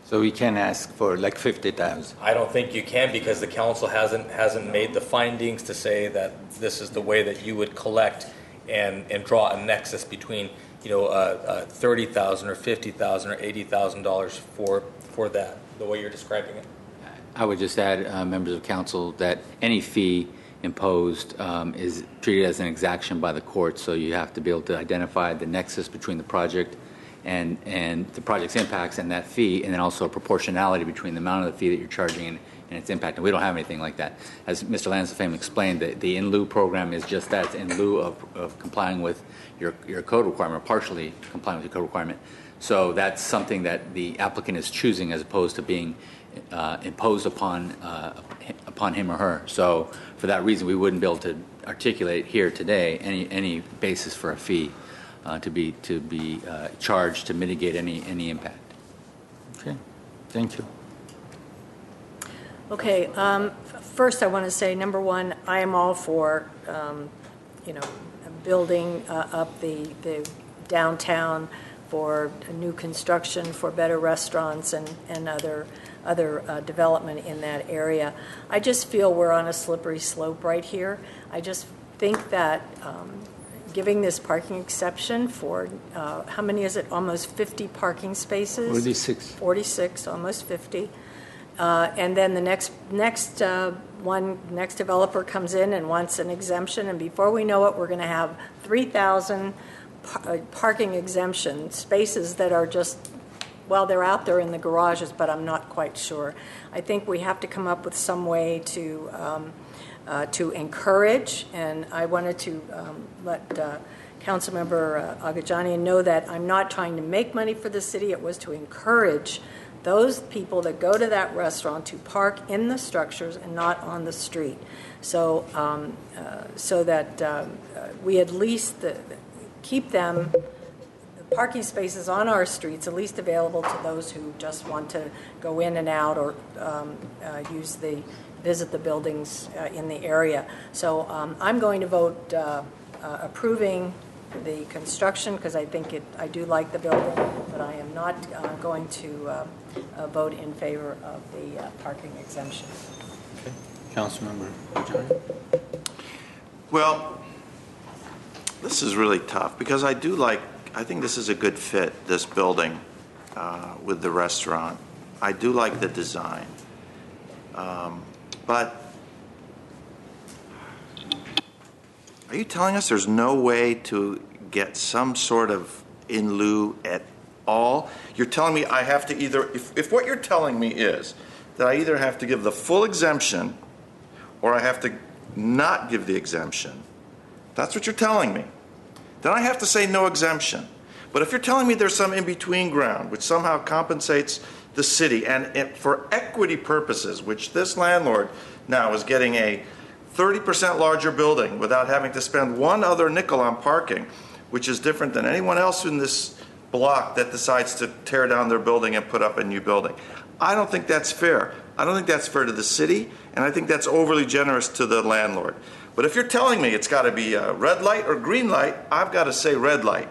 So we can ask for like 50,000. I don't think you can, because the council hasn't made the findings to say that this is the way that you would collect and draw a nexus between $30,000 or $50,000 or $80,000 for that, the way you're describing it. I would just add, members of council, that any fee imposed is treated as an exaction by the court, so you have to be able to identify the nexus between the project and the project's impacts and that fee, and then also a proportionality between the amount of the fee that you're charging and its impact. And we don't have anything like that. As Mr. Lansdowne explained, the in lieu program is just that. It's in lieu of complying with your code requirement, or partially complying with your code requirement. So that's something that the applicant is choosing as opposed to being imposed upon him or her. So for that reason, we wouldn't be able to articulate here today any basis for a fee to be charged to mitigate any impact. Okay, thank you. Okay, first I want to say, number one, I am all for, building up the downtown for new construction, for better restaurants and other development in that area. I just feel we're on a slippery slope right here. I just think that giving this parking exception for, how many is it? Almost 50 parking spaces? 46. 46, almost 50. And then the next developer comes in and wants an exemption, and before we know it, we're going to have 3,000 parking exemption, spaces that are just, well, they're out there in the garages, but I'm not quite sure. I think we have to come up with some way to encourage, and I wanted to let Councilmember Agajanian know that I'm not trying to make money for the city. It was to encourage those people that go to that restaurant to park in the structures and not on the street. So, so that we at least keep the parking spaces on our streets at least available to those who just want to go in and out or visit the buildings in the area. So I'm going to vote approving the construction because I do like the building, but I am not going to vote in favor of the parking exemption. Okay. Councilmember John. Well, this is really tough because I think this is a good fit, this building with the restaurant. I do like the design. But are you telling us there's no way to get some sort of in lieu at all? You're telling me I have to either, if what you're telling me is that I either have to give the full exemption or I have to not give the exemption, that's what you're telling me. Then I have to say no exemption. But if you're telling me there's some in-between ground which somehow compensates the city and for equity purposes, which this landlord now is getting a 30% larger building without having to spend one other nickel on parking, which is different than anyone else in this block that decides to tear down their building and put up a new building. I don't think that's fair. I don't think that's fair to the city, and I think that's overly generous to the landlord. But if you're telling me it's got to be a red light or green light, I've got to say red light.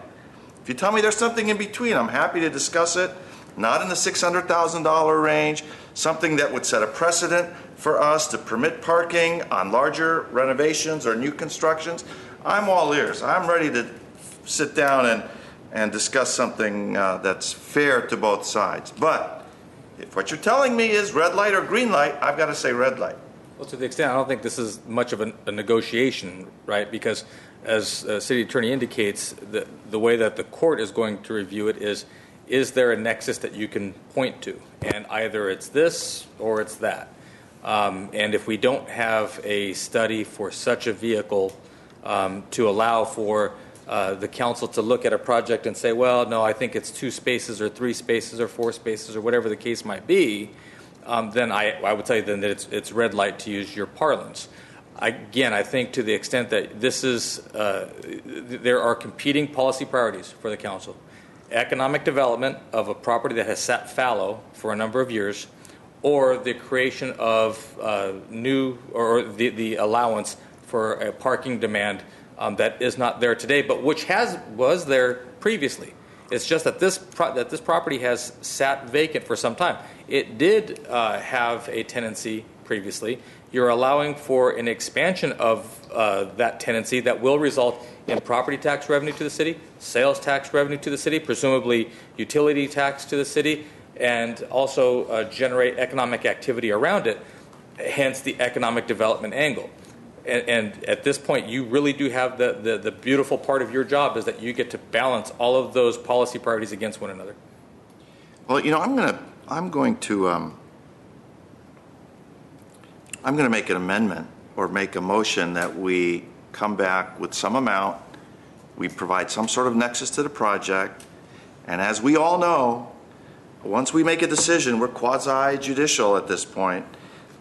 If you tell me there's something in between, I'm happy to discuss it, not in the $600,000 range, something that would set a precedent for us to permit parking on larger renovations or new constructions. I'm all ears. I'm ready to sit down and discuss something that's fair to both sides. But if what you're telling me is red light or green light, I've got to say red light. Well, to the extent, I don't think this is much of a negotiation, right? Because as City Attorney indicates, the way that the court is going to review it is there a nexus that you can point to? And either it's this or it's that. And if we don't have a study for such a vehicle to allow for the council to look at a project and say, well, no, I think it's 2 spaces or 3 spaces or 4 spaces or whatever the case might be, then I would tell you then that it's red light, to use your parlance. Again, I think to the extent that this is, there are competing policy priorities for the council. Economic development of a property that has sat fallow for a number of years, or the creation of new, or the allowance for a parking demand that is not there today, but which was there previously. It's just that this property has sat vacant for some time. It did have a tenancy previously. You're allowing for an expansion of that tenancy that will result in property tax revenue to the city, sales tax revenue to the city, presumably utility tax to the city, and also generate economic activity around it, hence the economic development angle. And at this point, you really do have the beautiful part of your job is that you get to balance all of those policy priorities against one another. Well, I'm going to make an amendment or make a motion that we come back with some amount, we provide some sort of nexus to the project, and as we all know, once we make a decision, we're quasi-judicial at this point,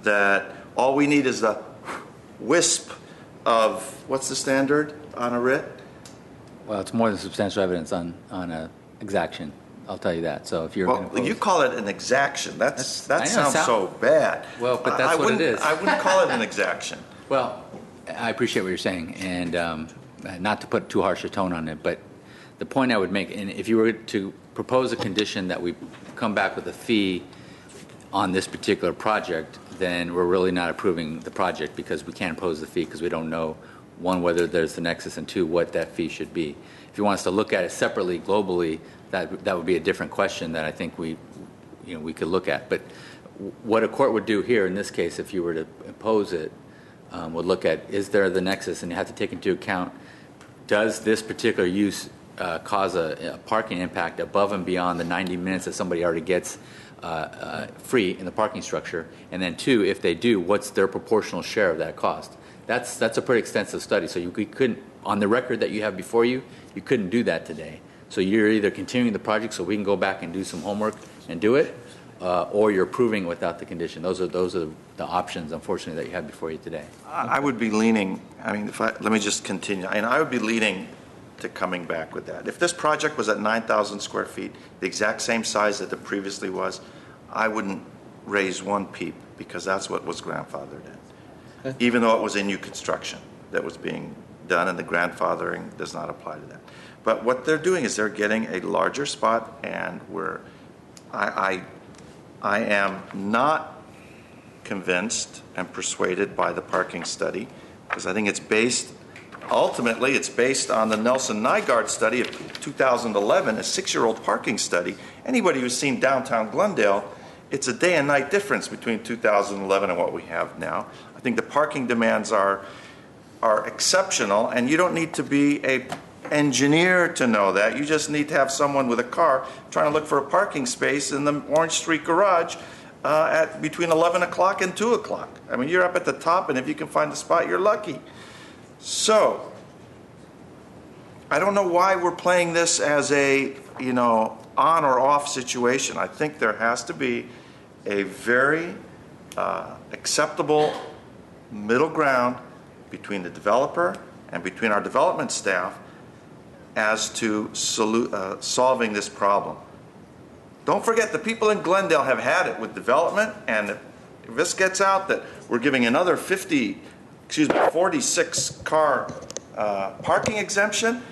that all we need is the wisp of, what's the standard on a writ? Well, it's more than substantial evidence on a exaction. I'll tell you that. So if you're you call it an exaction. That sounds so bad. Well, but that's what it is. I wouldn't call it an exaction. Well, I appreciate what you're saying, and not to put too harsh a tone on it, but the point I would make, and if you were to propose a condition that we come back with a fee on this particular project, then we're really not approving the project because we can't impose the fee because we don't know, one, whether there's the nexus, and two, what that fee should be. If you want us to look at it separately, globally, that would be a different question that I think we could look at. But what a court would do here in this case, if you were to impose it, would look at, is there the nexus, and you have to take into account, does this particular use cause a parking impact above and beyond the 90 minutes that somebody already gets free in the parking structure? And then two, if they do, what's their proportional share of that cost? That's a pretty extensive study. So we couldn't, on the record that you have before you, you couldn't do that today. So you're either continuing the project so we can go back and do some homework and do it, or you're approving without the condition. Those are the options, unfortunately, that you have before you today. I would be leaning, let me just continue. I would be leaning to coming back with that. If this project was at 9,000 square feet, the exact same size that it previously was, I wouldn't raise one peep because that's what was grandfathered in. Okay. Even though it was a new construction that was being done and the grandfathering does not apply to that. But what they're doing is they're getting a larger spot, and I am not convinced and persuaded by the parking study because I think ultimately it's based on the Nelson Nygaard study of 2011, a 6-year-old parking study. Anybody who's seen downtown Glendale, it's a day and night difference between 2011 and what we have now. I think the parking demands are exceptional, and you don't need to be a engineer to know that. You just need to have someone with a car trying to look for a parking space in the Orange Street garage at between 11 o'clock and 2 o'clock. You're up at the top, and if you can find a spot, you're lucky. So, I don't know why we're playing this as a, on or off situation. I think there has to be a very acceptable middle ground between the developer and between our development staff as to solving this problem. Don't forget, the people in Glendale have had it with development, and if this gets out that we're giving another 46 car parking exemption,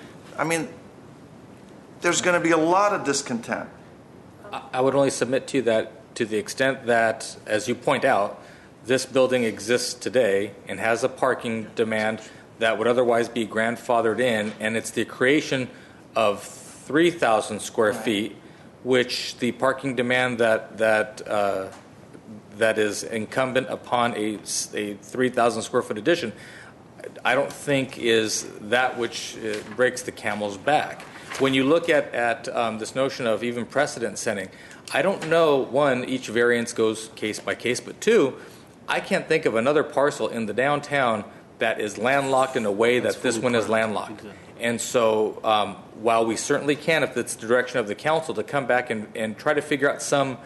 there's going to be a lot of discontent. I would only submit to you that to the extent that, as you point out, this building exists today and has a parking demand that would otherwise be grandfathered in, and it's the creation of 3,000 square feet, which the parking demand that is incumbent upon a 3,000 square foot addition, I don't think is that which breaks the camel's back. When you look at this notion of even precedent setting, I don't know, one, each variance goes case by case, but two, I can't think of another parcel in the downtown that is landlocked in a way that this one is landlocked. Exactly. And so while we certainly can, if it's the direction of the council, to come back and try to figure out some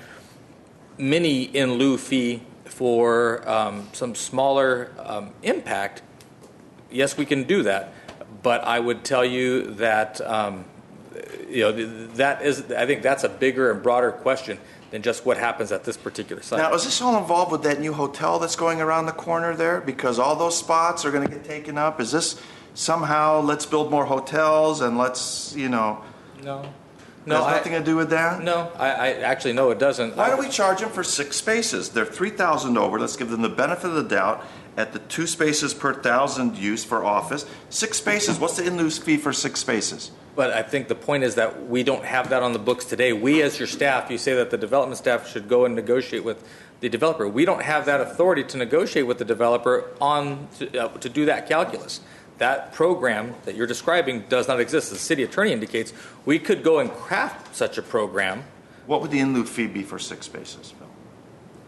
mini in lieu fee for some smaller impact, yes, we can do that. But I would tell you that I think that's a bigger and broader question than just what happens at this particular site. Now, is this all involved with that new hotel that's going around the corner there? Because all those spots are going to get taken up. Is this somehow, let's build more hotels and let's, No. Has nothing to do with that? No, I actually, no, it doesn't. Why do we charge them for 6 spaces? They're 3,000 over. Let's give them the benefit of the doubt at the 2 spaces per 1,000 use for office. 6 spaces. What's the in-lieu fee for 6 spaces? But I think the point is that we don't have that on the books today. We, as your staff, you say that the development staff should go and negotiate with the developer. We don't have that authority to negotiate with the developer to do that calculus. That program that you're describing does not exist. The city attorney indicates we could go and craft such a program. What would the in-lieu fee be for 6 spaces, Phil?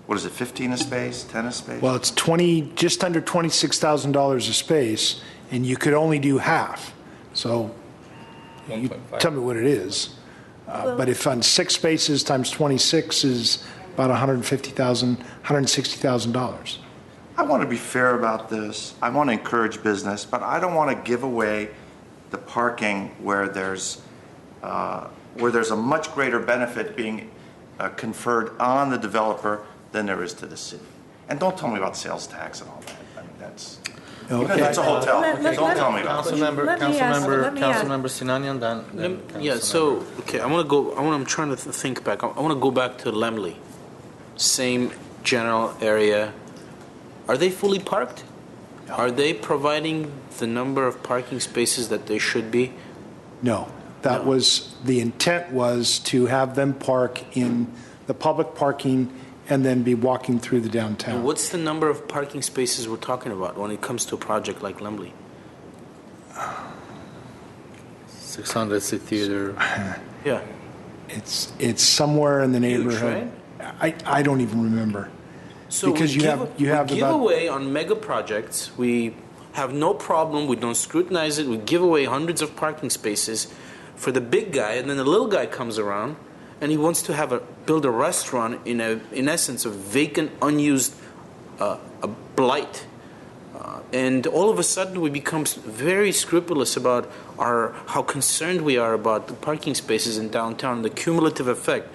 What is it, 15 a space, 10 a space? Well, it's just under $26,000 a space, and you could only do half. So you tell me what it is. But if on 6 spaces times 26 is about $160,000. I want to be fair about this. I want to encourage business, but I don't want to give away the parking where there's a much greater benefit being conferred on the developer than there is to the city. And don't tell me about sales tax and all that. That's okay. It's a hotel. Don't tell me about Councilmember Sinanian, then okay. I'm trying to think back. I want to go back to Lemley. Same general area. Are they fully parked? No. Are they providing the number of parking spaces that they should be? No. That was the intent, was to have them park in the public parking and then be walking through the downtown. And what's the number of parking spaces we're talking about when it comes to a project like Lemley? 600-seat theater. Yeah. It's somewhere in the neighborhood. I don't even remember. So Because we you have give about- away on mega projects. We have no problem. We don't scrutinize it. We give away hundreds of parking spaces for the big guy, and then the little guy comes around, and he wants to build a restaurant in essence, a vacant, unused, a blight. And all of a sudden, we become very scrupulous about how concerned we are about the parking spaces in downtown, the cumulative effect.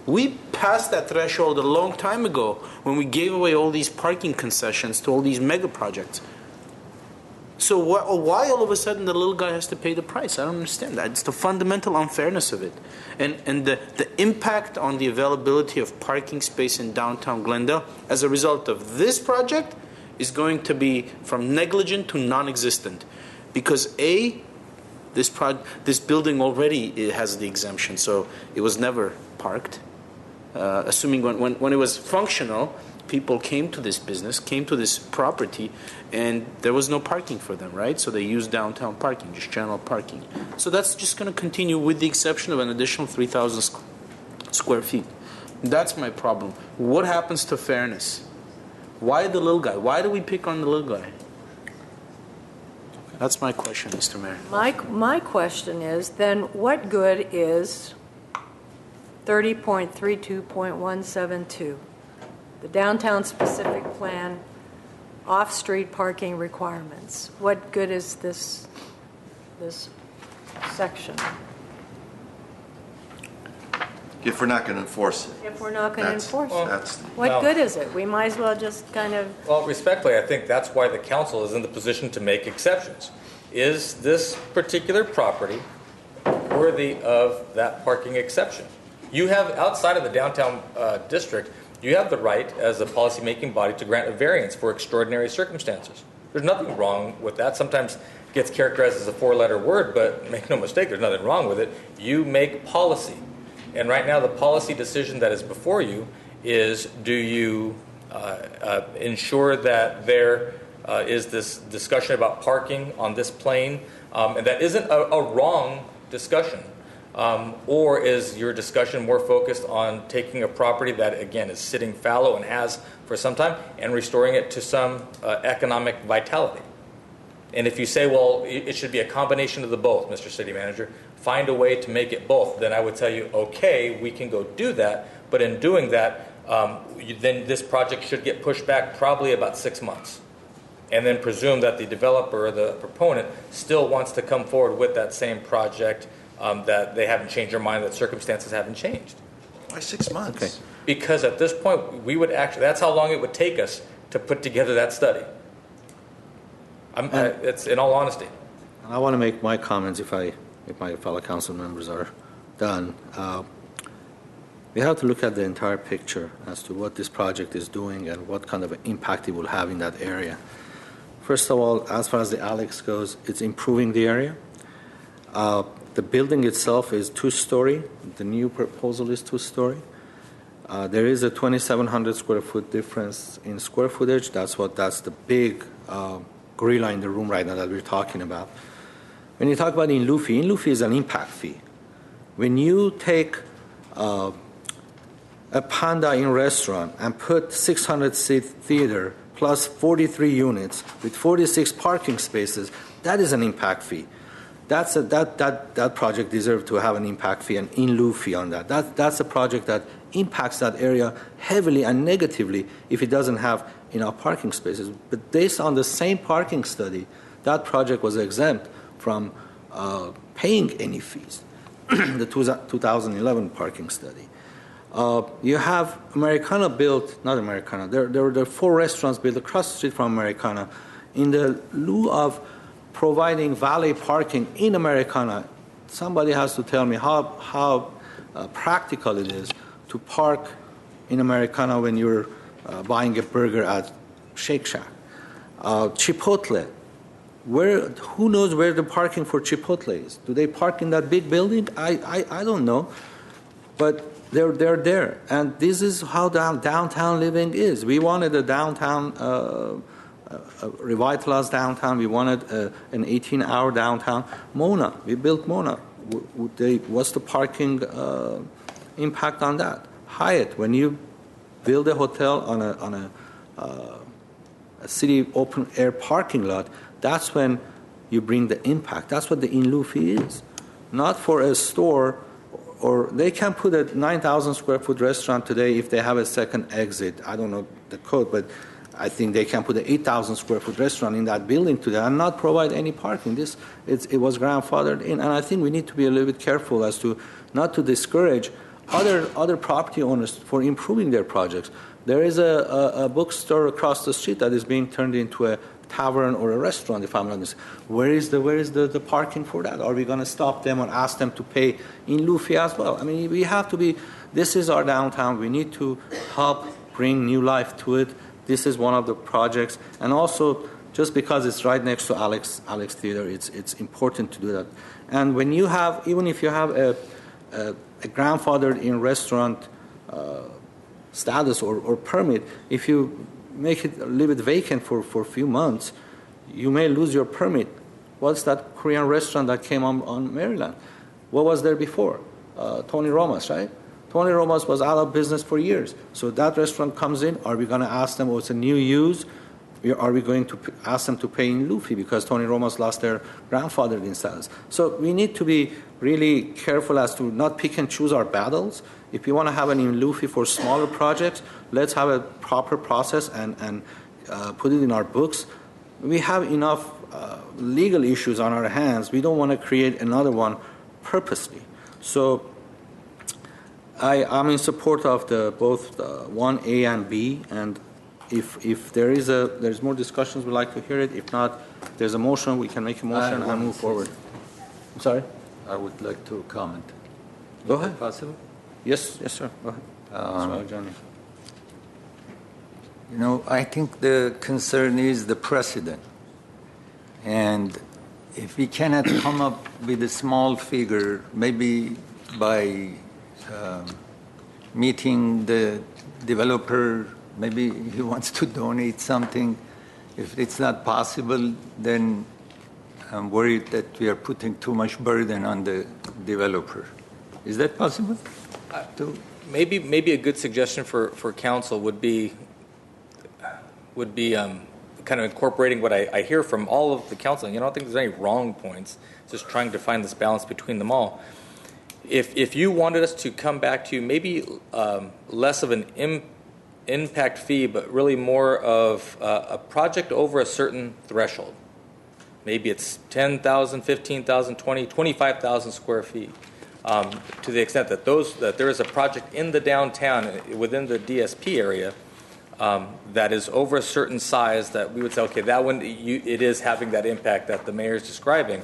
We passed that threshold a long time ago when we gave away all these parking concessions to all these mega projects. So why all of a sudden the little guy has to pay the price? I don't understand that. It's the fundamental unfairness of it. And the impact on the availability of parking space in downtown Glendale as a result of this project is going to be from negligent to non-existent. Because this building already has the exemption, so it was never parked. Assuming when it was functional, people came to this business, came to this property, and there was no parking for them, right? So they used downtown parking, just general parking. So that's just going to continue with the exception of an additional 3,000 square feet. That's my problem. What happens to fairness? Why the little guy? Why do we pick on the little guy? That's my question, Mr. Mayor. My question is, then what good is 30.32.172, the downtown specific plan, off-street parking requirements? What good is this section? If we're not going to enforce it. If we're not going to enforce it, That's what good is it? We might as well just kind of. Well, respectfully, I think that's why the council is in the position to make exceptions. Is this particular property worthy of that parking exception? You have, outside of the downtown district, you have the right as a policymaking body to grant a variance for extraordinary circumstances. There's nothing wrong with that. Sometimes it gets characterized as a four-letter word, but make no mistake, there's nothing wrong with it. You make policy. And right now, the policy decision that is before you is, do you ensure that there is this discussion about parking on this plane, and that isn't a wrong discussion, or is your discussion more focused on taking a property that, again, is sitting fallow and has for some time and restoring it to some economic vitality? And if you say, well, it should be a combination of the both, Mr. City Manager, find a way to make it both, then I would tell you, okay, we can go do that. But in doing that, then this project should get pushed back probably about 6 months. And then presume that the developer or the proponent still wants to come forward with that same project, that they haven't changed their mind, that circumstances haven't changed. Why 6 months? Okay. Because at this point, we would actually, that's how long it would take us to put together that study. It's in all honesty. I want to make my comments if my fellow council members are done. We have to look at the entire picture as to what this project is doing and what kind of an impact it will have in that area. First of all, as far as the Alex goes, it's improving the area. The building itself is 2-story. The new proposal is 2-story. There is a 2,700 square foot difference in square footage. That's the big gorilla in the room right now that we're talking about. When you talk about in lieu fee is an impact fee. When you take a Panda Inn restaurant and put 600-seat theater plus 43 units with 46 parking spaces, that is an impact fee. That project deserves to have an impact fee, an in lieu fee on that. That's a project that impacts that area heavily and negatively if it doesn't have enough parking spaces. But based on the same parking study, that project was exempt from paying any fees, the 2011 parking study. You have Americana built, not Americana, there are 4 restaurants built across the street from Americana. In the lieu of providing valet parking in Americana, somebody has to tell me how practical it is to park in Americana when you're buying a burger at Shake Shack. Chipotle, who knows where the parking for Chipotle is? Do they park in that big building? I don't know, but they're there. And this is how downtown living is. We wanted a downtown revitalize downtown. We wanted an 18-hour downtown. Mona, we built Mona. What's the parking impact on that? Hyatt, when you build a hotel on a city open air parking lot, that's when you bring the impact. That's what the in lieu fee is. Not for a store, or they can put a 9,000 square foot restaurant today if they have a second exit. I don't know the code, but I think they can put an 8,000 square foot restaurant in that building today and not provide any parking. It was grandfathered in, and I think we need to be a little bit careful as to not to discourage other property owners for improving their projects. There is a bookstore across the street that is being turned into a tavern or a restaurant, if I'm not mistaken. Where is the parking for that? Are we going to stop them or ask them to pay in lieu fee as well? I mean, we have to be. This is our downtown. We need to help bring new life to it. This is one of the projects, and also just because it's right next to Alex Theater, it's important to do that. And when you have, even if you have a grandfathered in restaurant status or permit, if you leave it vacant for a few months, you may lose your permit. What's that Korean restaurant that came on Maryland? What was there before? Tony Roma's, right? Tony Roma's was out of business for years. So that restaurant comes in. Are we going to ask them, it's a new use? Are we going to ask them to pay in lieu fee because Tony Roma's lost their grandfathered in status? So we need to be really careful as to not pick and choose our battles. If you want to have an in lieu fee for smaller projects, let's have a proper process and put it in our books. We have enough legal issues on our hands. We don't want to create another one purposely. So I'm in support of both 1A and B, and if there's more discussions, we'd like to hear it. If not, there's a motion, we can make a motion and move forward. I'm sorry? I would like to comment. Go ahead. Is that possible? Yes, sir. Go ahead. Johnny. I think the concern is the precedent. And if we cannot come up with a small figure, maybe by meeting the developer, maybe he wants to donate something. If it's not possible, then I'm worried that we are putting too much burden on the developer. Is that possible? Maybe a good suggestion for council would be kind of incorporating what I hear from all of the council. I don't think there's any wrong points. Just trying to find this balance between them all. If you wanted us to come back to maybe less of an impact fee, but really more of a project over a certain threshold. Maybe it's 10,000, 15,000, 20, 25,000 square feet. To the extent that there is a project in the downtown within the DSP area that is over a certain size that we would say, okay, that one it is having that impact that the mayor is describing.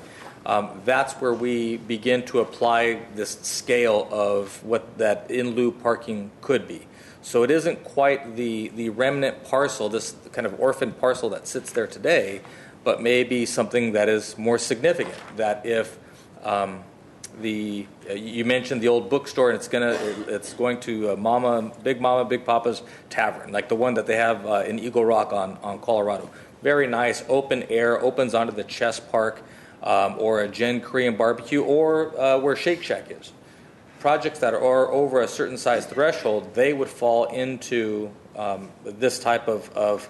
That's where we begin to apply this scale of what that in lieu parking could be. So it isn't quite the remnant parcel, this kind of orphan parcel that sits there today, but maybe something that is more significant. That if you mentioned the old bookstore, and it's going to Big Papa's Tavern, like the one that they have in Eagle Rock on Colorado. Very nice, open air, opens onto the chess park, or a Gen Korean barbecue, or where Shake Shack is. Projects that are over a certain size threshold, they would fall into this type of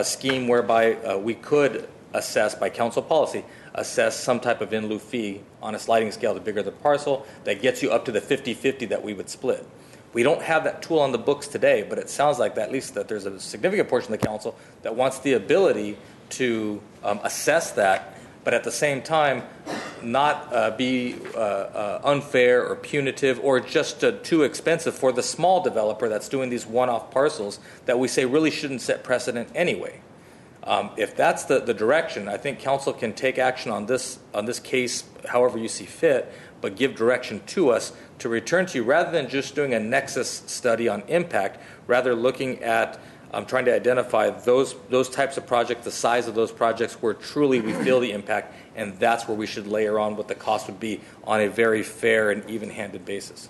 scheme whereby we could assess, by council policy, assess some type of in lieu fee on a sliding scale. The bigger the parcel, that gets you up to the 50-50 that we would split. We don't have that tool on the books today, but it sounds like that, at least that there's a significant portion of the council that wants the ability to assess that, but at the same time not be unfair or punitive or just too expensive for the small developer that's doing these one-off parcels that we say really shouldn't set precedent anyway. If that's the direction, I think council can take action on this case however you see fit, but give direction to us to return to you rather than just doing a nexus study on impact, rather looking at trying to identify those types of projects, the size of those projects where truly we feel the impact, and that's where we should layer on what the cost would be on a very fair and even-handed basis.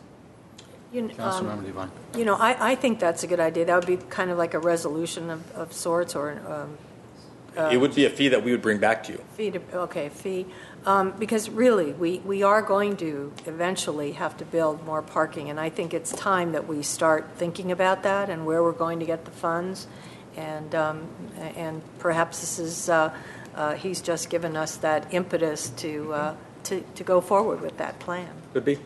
Councilmember Devine. I think that's a good idea. That would be kind of like a resolution of sorts, or It would be a fee that we would bring back to you. Fee. Because really, we are going to eventually have to build more parking, and I think it's time that we start thinking about that and where we're going to get the funds. And perhaps this is, he's just given us that impetus to go forward with that plan. Could be.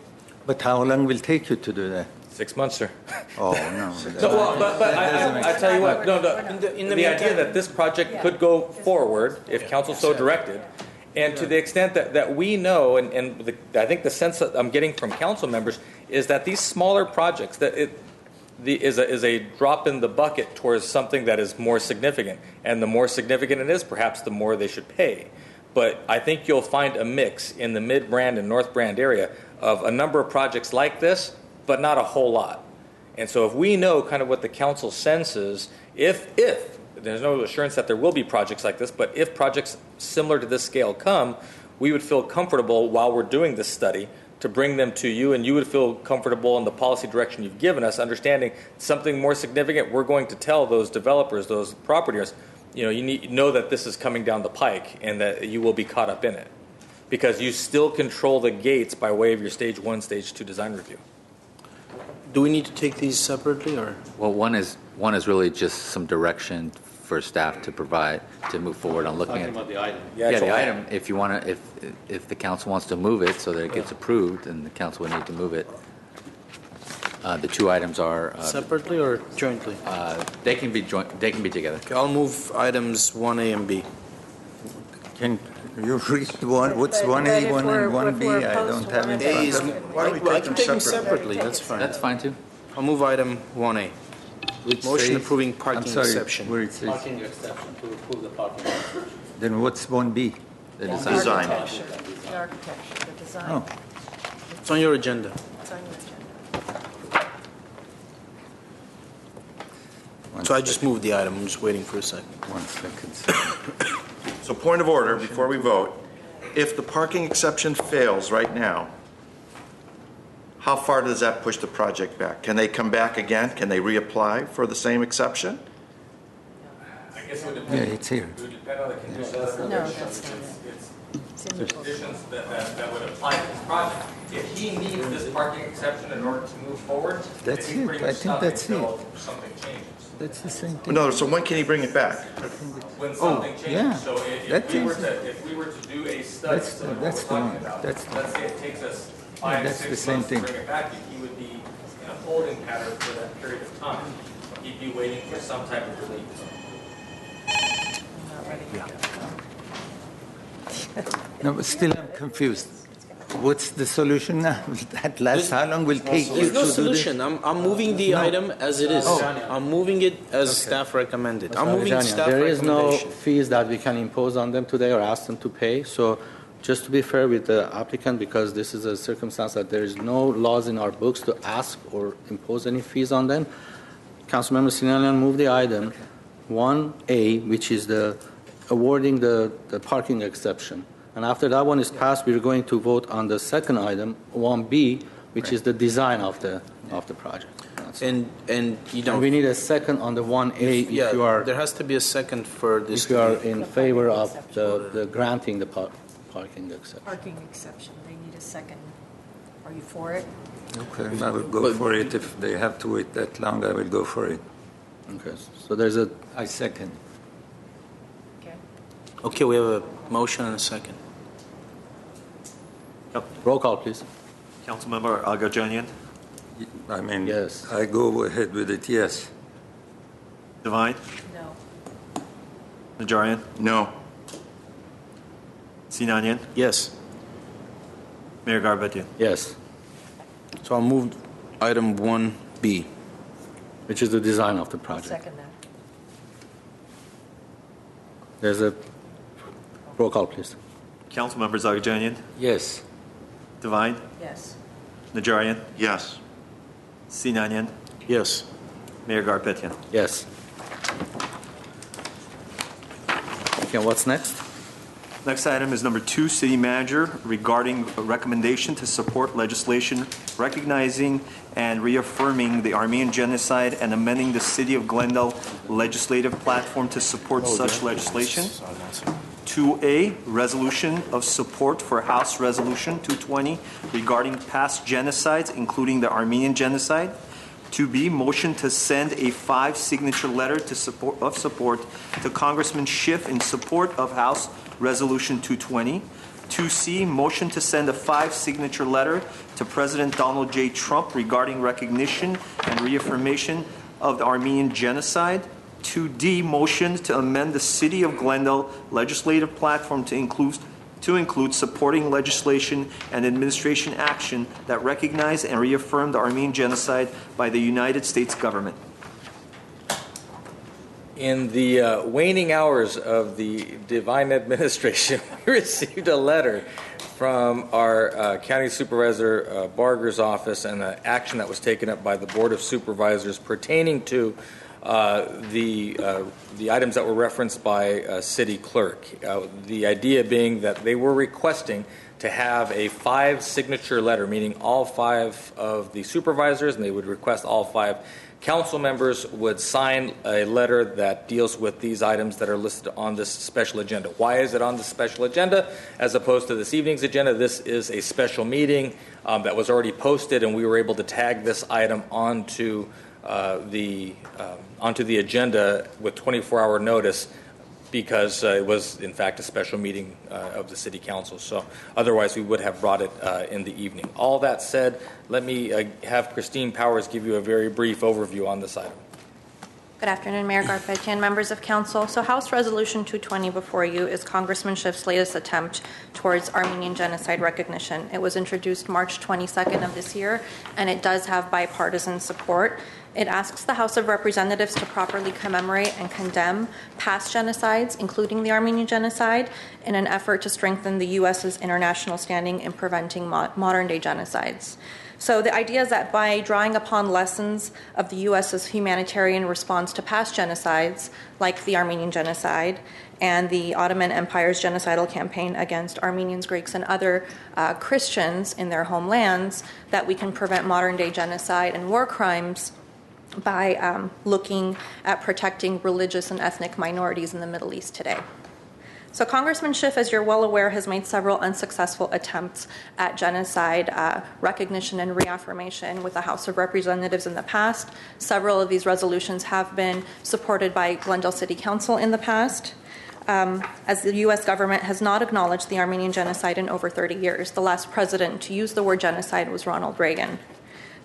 But how long will it take you to do that? 6 months, sir. Oh, no. So, well, but I tell you what, the idea that this project could go forward if council so directed, and to the extent that we know, I think the sense that I'm getting from council members is that these smaller projects, that is a drop in the bucket towards something that is more significant, and the more significant it is, perhaps the more they should pay. But I think you'll find a mix in the Mid-Brand and North Brand area of a number of projects like this, but not a whole lot. And so if we know kind of what the council senses, if there's no assurance that there will be projects like this, but if projects similar to this scale come, we would feel comfortable while we're doing this study to bring them to you, and you would feel comfortable in the policy direction you've given us, understanding something more significant, we're going to tell those developers, those property owners, you know that this is coming down the pike and that you will be caught up in it. Because you still control the gates by way of your stage 1, stage 2 design review. Do we need to take these separately, or? Well, one is really just some direction for staff to provide to move forward on looking at the item. Yeah, the item. If you want to, if the council wants to move it so that it gets approved, then the council would need to move it. The two items are Separately or jointly? they can be joint. They can be together. Okay, I'll move items 1A and B. Can you read what's 1A, 1 and 1B? I don't have it A in is, front of me. Why don't we I take can them take them separately? separately, that's fine. That's fine too. I'll move item 1A. Which Motion says- approving I'm parking sorry, exception. where it says, Parking exception, to approve the parking exception. then what's 1B? The Design. Architecture, the architecture, the design. Oh. It's on your agenda. It's on your agenda. One So I just second, moved the item, I'm just waiting for a second. 1 second. So point of order, before we vote, if the parking exception fails right now, how far does that push the project back? Can they come back again? Can they reapply for the same exception? I guess it would Yeah, it's here. It would depend on the conditions. No, that's not it. It's It's in the conditions that would apply to this project. If he needs this parking exception in order to move forward, then That's he's it. pretty I much think stuck that's until something changes. That's the same thing. No, so when can he bring it back? When something changes. yeah. So That if we were to do a study That's- similar to what that's we're the talking one. about, That's the- let's say it takes us 5, that's the 6 same months to thing. bring it back, he would be in a holding pattern for that period of time. He'd be waiting for some type of relief. No, but still I'm confused. What's the solution now? At last, how long will it take you There's no to do this? solution. I'm moving the item as it is. I'm moving it as staff recommended. I'm moving Rajania, staff there is no recommendation. fees that we can impose on them today or ask them to pay. So just to be fair with the applicant, because this is a circumstance that there is no laws in our books to ask or impose any fees on them, Councilmember Sinanian moved the item 1A, which is the awarding the parking exception. And after that one is passed, we're going to vote on the second item, 1B, which is the design of the project. That's all. And you And don't. we need a second on the 1A if Yeah, you are there has to be a second for this. if you are to be- in favor of the granting the parking exception. Parking exception, they need a second. Are you for it? Okay, I will go for it. If they have to wait that long, I will go for it. Okay, so there's a, I second. Okay. Okay, we have a motion and a second. roll call, please. Councilmember Agajanian, I mean, Yes. I go ahead with it, yes. Devine, No. Najarian, No. Sinanian, Yes. Mayor Garabedian. Yes, So I'll move item 1B. which is the design of the I'll project. second that. There's a roll call, please. Councilmembers Agajanian, Yes. Devine, Yes. Najarian, Yes. Sinanian, Yes. Mayor Garabedian. Yes. Okay, what's next? Next item is number 2, City Manager, regarding a recommendation to support legislation recognizing and reaffirming the Armenian genocide and amending the City of Glendale legislative platform to support such legislation. 2A, resolution of support for House Resolution 220 regarding past genocides, including the Armenian genocide. 2B, motion to send a 5-signature letter of support to Congressman Schiff in support of House Resolution 220. 2C, motion to send a 5-signature letter to President Donald J. Trump regarding recognition and reaffirmation of the Armenian genocide. 2D, motion to amend the City of Glendale legislative platform to include supporting legislation and administration action that recognize and reaffirm the Armenian genocide by the United States government. In the waning hours of the divine administration, we received a letter from our County Supervisor Barger's office and the action that was taken up by the Board of Supervisors pertaining to the items that were referenced by City Clerk. The idea being that they were requesting to have a 5-signature letter, meaning all 5 of the supervisors, and they would request all 5 council members would sign a letter that deals with these items that are listed on this special agenda. Why is it on the special agenda as opposed to this evening's agenda? This is a special meeting that was already posted, and we were able to tag this item onto the agenda with 24-hour notice because it was, in fact, a special meeting of the City Council. So otherwise, we would have brought it in the evening. All that said, let me have Christine Powers give you a very brief overview on this item. Good afternoon, Mayor Garpetian, members of council. So House Resolution 220 before you is Congressman Schiff's latest attempt towards Armenian genocide recognition. It was introduced March 22nd of this year, and it does have bipartisan support. It asks the House of Representatives to properly commemorate and condemn past genocides, including the Armenian genocide, in an effort to strengthen the U.S.'s international standing in preventing modern-day genocides. So the idea is that by drawing upon lessons of the U.S.'s humanitarian response to past genocides, like the Armenian genocide and the Ottoman Empire's genocidal campaign against Armenians, Greeks, and other Christians in their homelands, that we can prevent modern-day genocide and war crimes by looking at protecting religious and ethnic minorities in the Middle East today. So Congressman Schiff, as you're well aware, has made several unsuccessful attempts at genocide recognition and reaffirmation with the House of Representatives in the past. Several of these resolutions have been supported by Glendale City Council in the past. As the U.S. government has not acknowledged the Armenian genocide in over 30 years. The last president to use the word genocide was Ronald Reagan.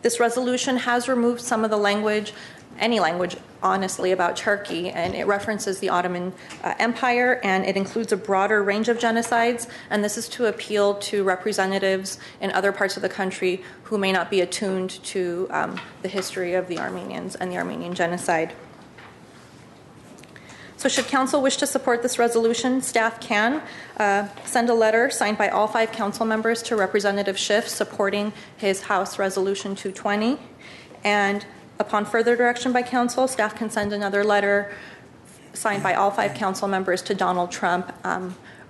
This resolution has removed some of the language, any language, honestly, about Turkey, and it references the Ottoman Empire, and it includes a broader range of genocides, and this is to appeal to representatives in other parts of the country who may not be attuned to the history of the Armenians and the Armenian genocide. So should council wish to support this resolution, staff can send a letter signed by all 5 council members to Representative Schiff supporting his House Resolution 220. And upon further direction by council, staff can send another letter signed by all 5 council members to Donald Trump,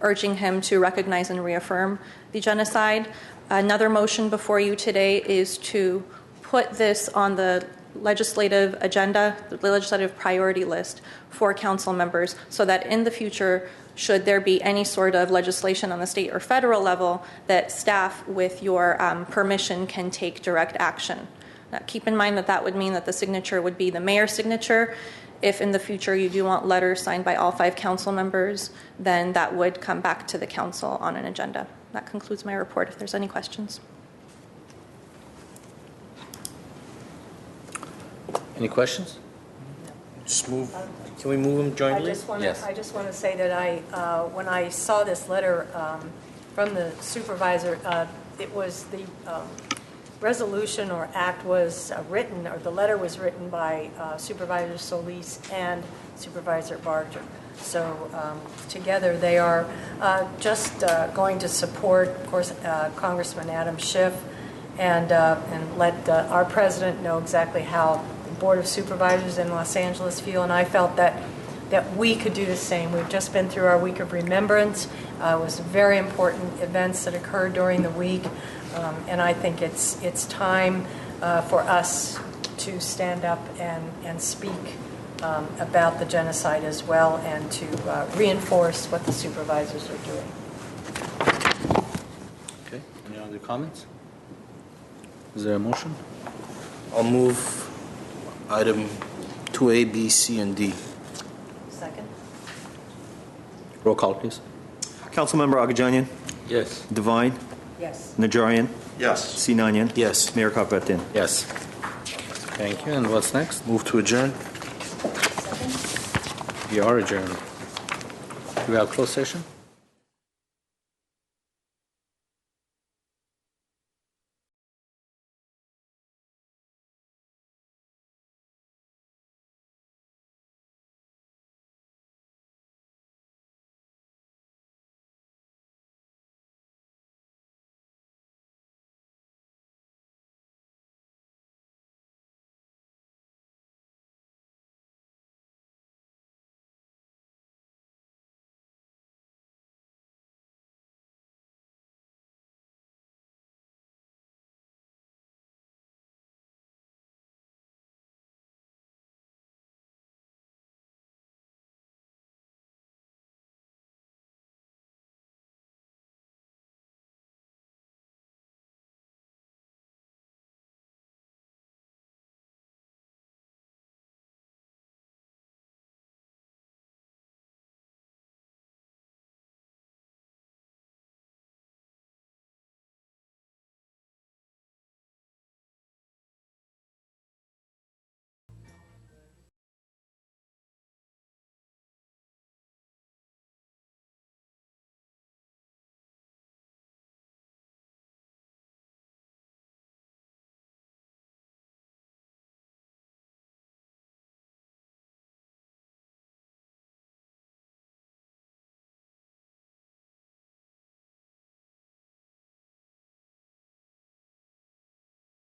urging him to recognize and reaffirm the genocide. Another motion before you today is to put this on the legislative agenda, the legislative priority list for council members, so that in the future, should there be any sort of legislation on the state or federal level, that staff, with your permission, can take direct action. Now, keep in mind that that would mean that the signature would be the mayor's signature. If in the future you do want letters signed by all 5 council members, then that would come back to the council on an agenda. That concludes my report. If there's any questions. Any questions? Just move. Can we move them jointly? I just want to say that when I saw this letter from the supervisor, it was the resolution or act was written, or the letter was written by Supervisor Solis and Supervisor Barger. So together they are just going to support, of course, Congressman Adam Schiff, and let our president know exactly how Board of Supervisors in Los Angeles feel, and I felt that that we could do the same. We've just been through our week of remembrance. It was very important events that occurred during the week, and I think it's time for us to stand up and speak about the genocide as well, and to reinforce what the supervisors are doing. Okay, any other comments? Is there a motion? I'll move item 2A, B, C, and D. Second? Roll call, please. Councilmember Agajanian, Yes. Devine, Yes. Najarian, Yes. Sinanian. Yes. Mayor Karpetin. Yes. Thank you. And what's next? Move to adjourn. Second? We are adjourned. Do we have closed session?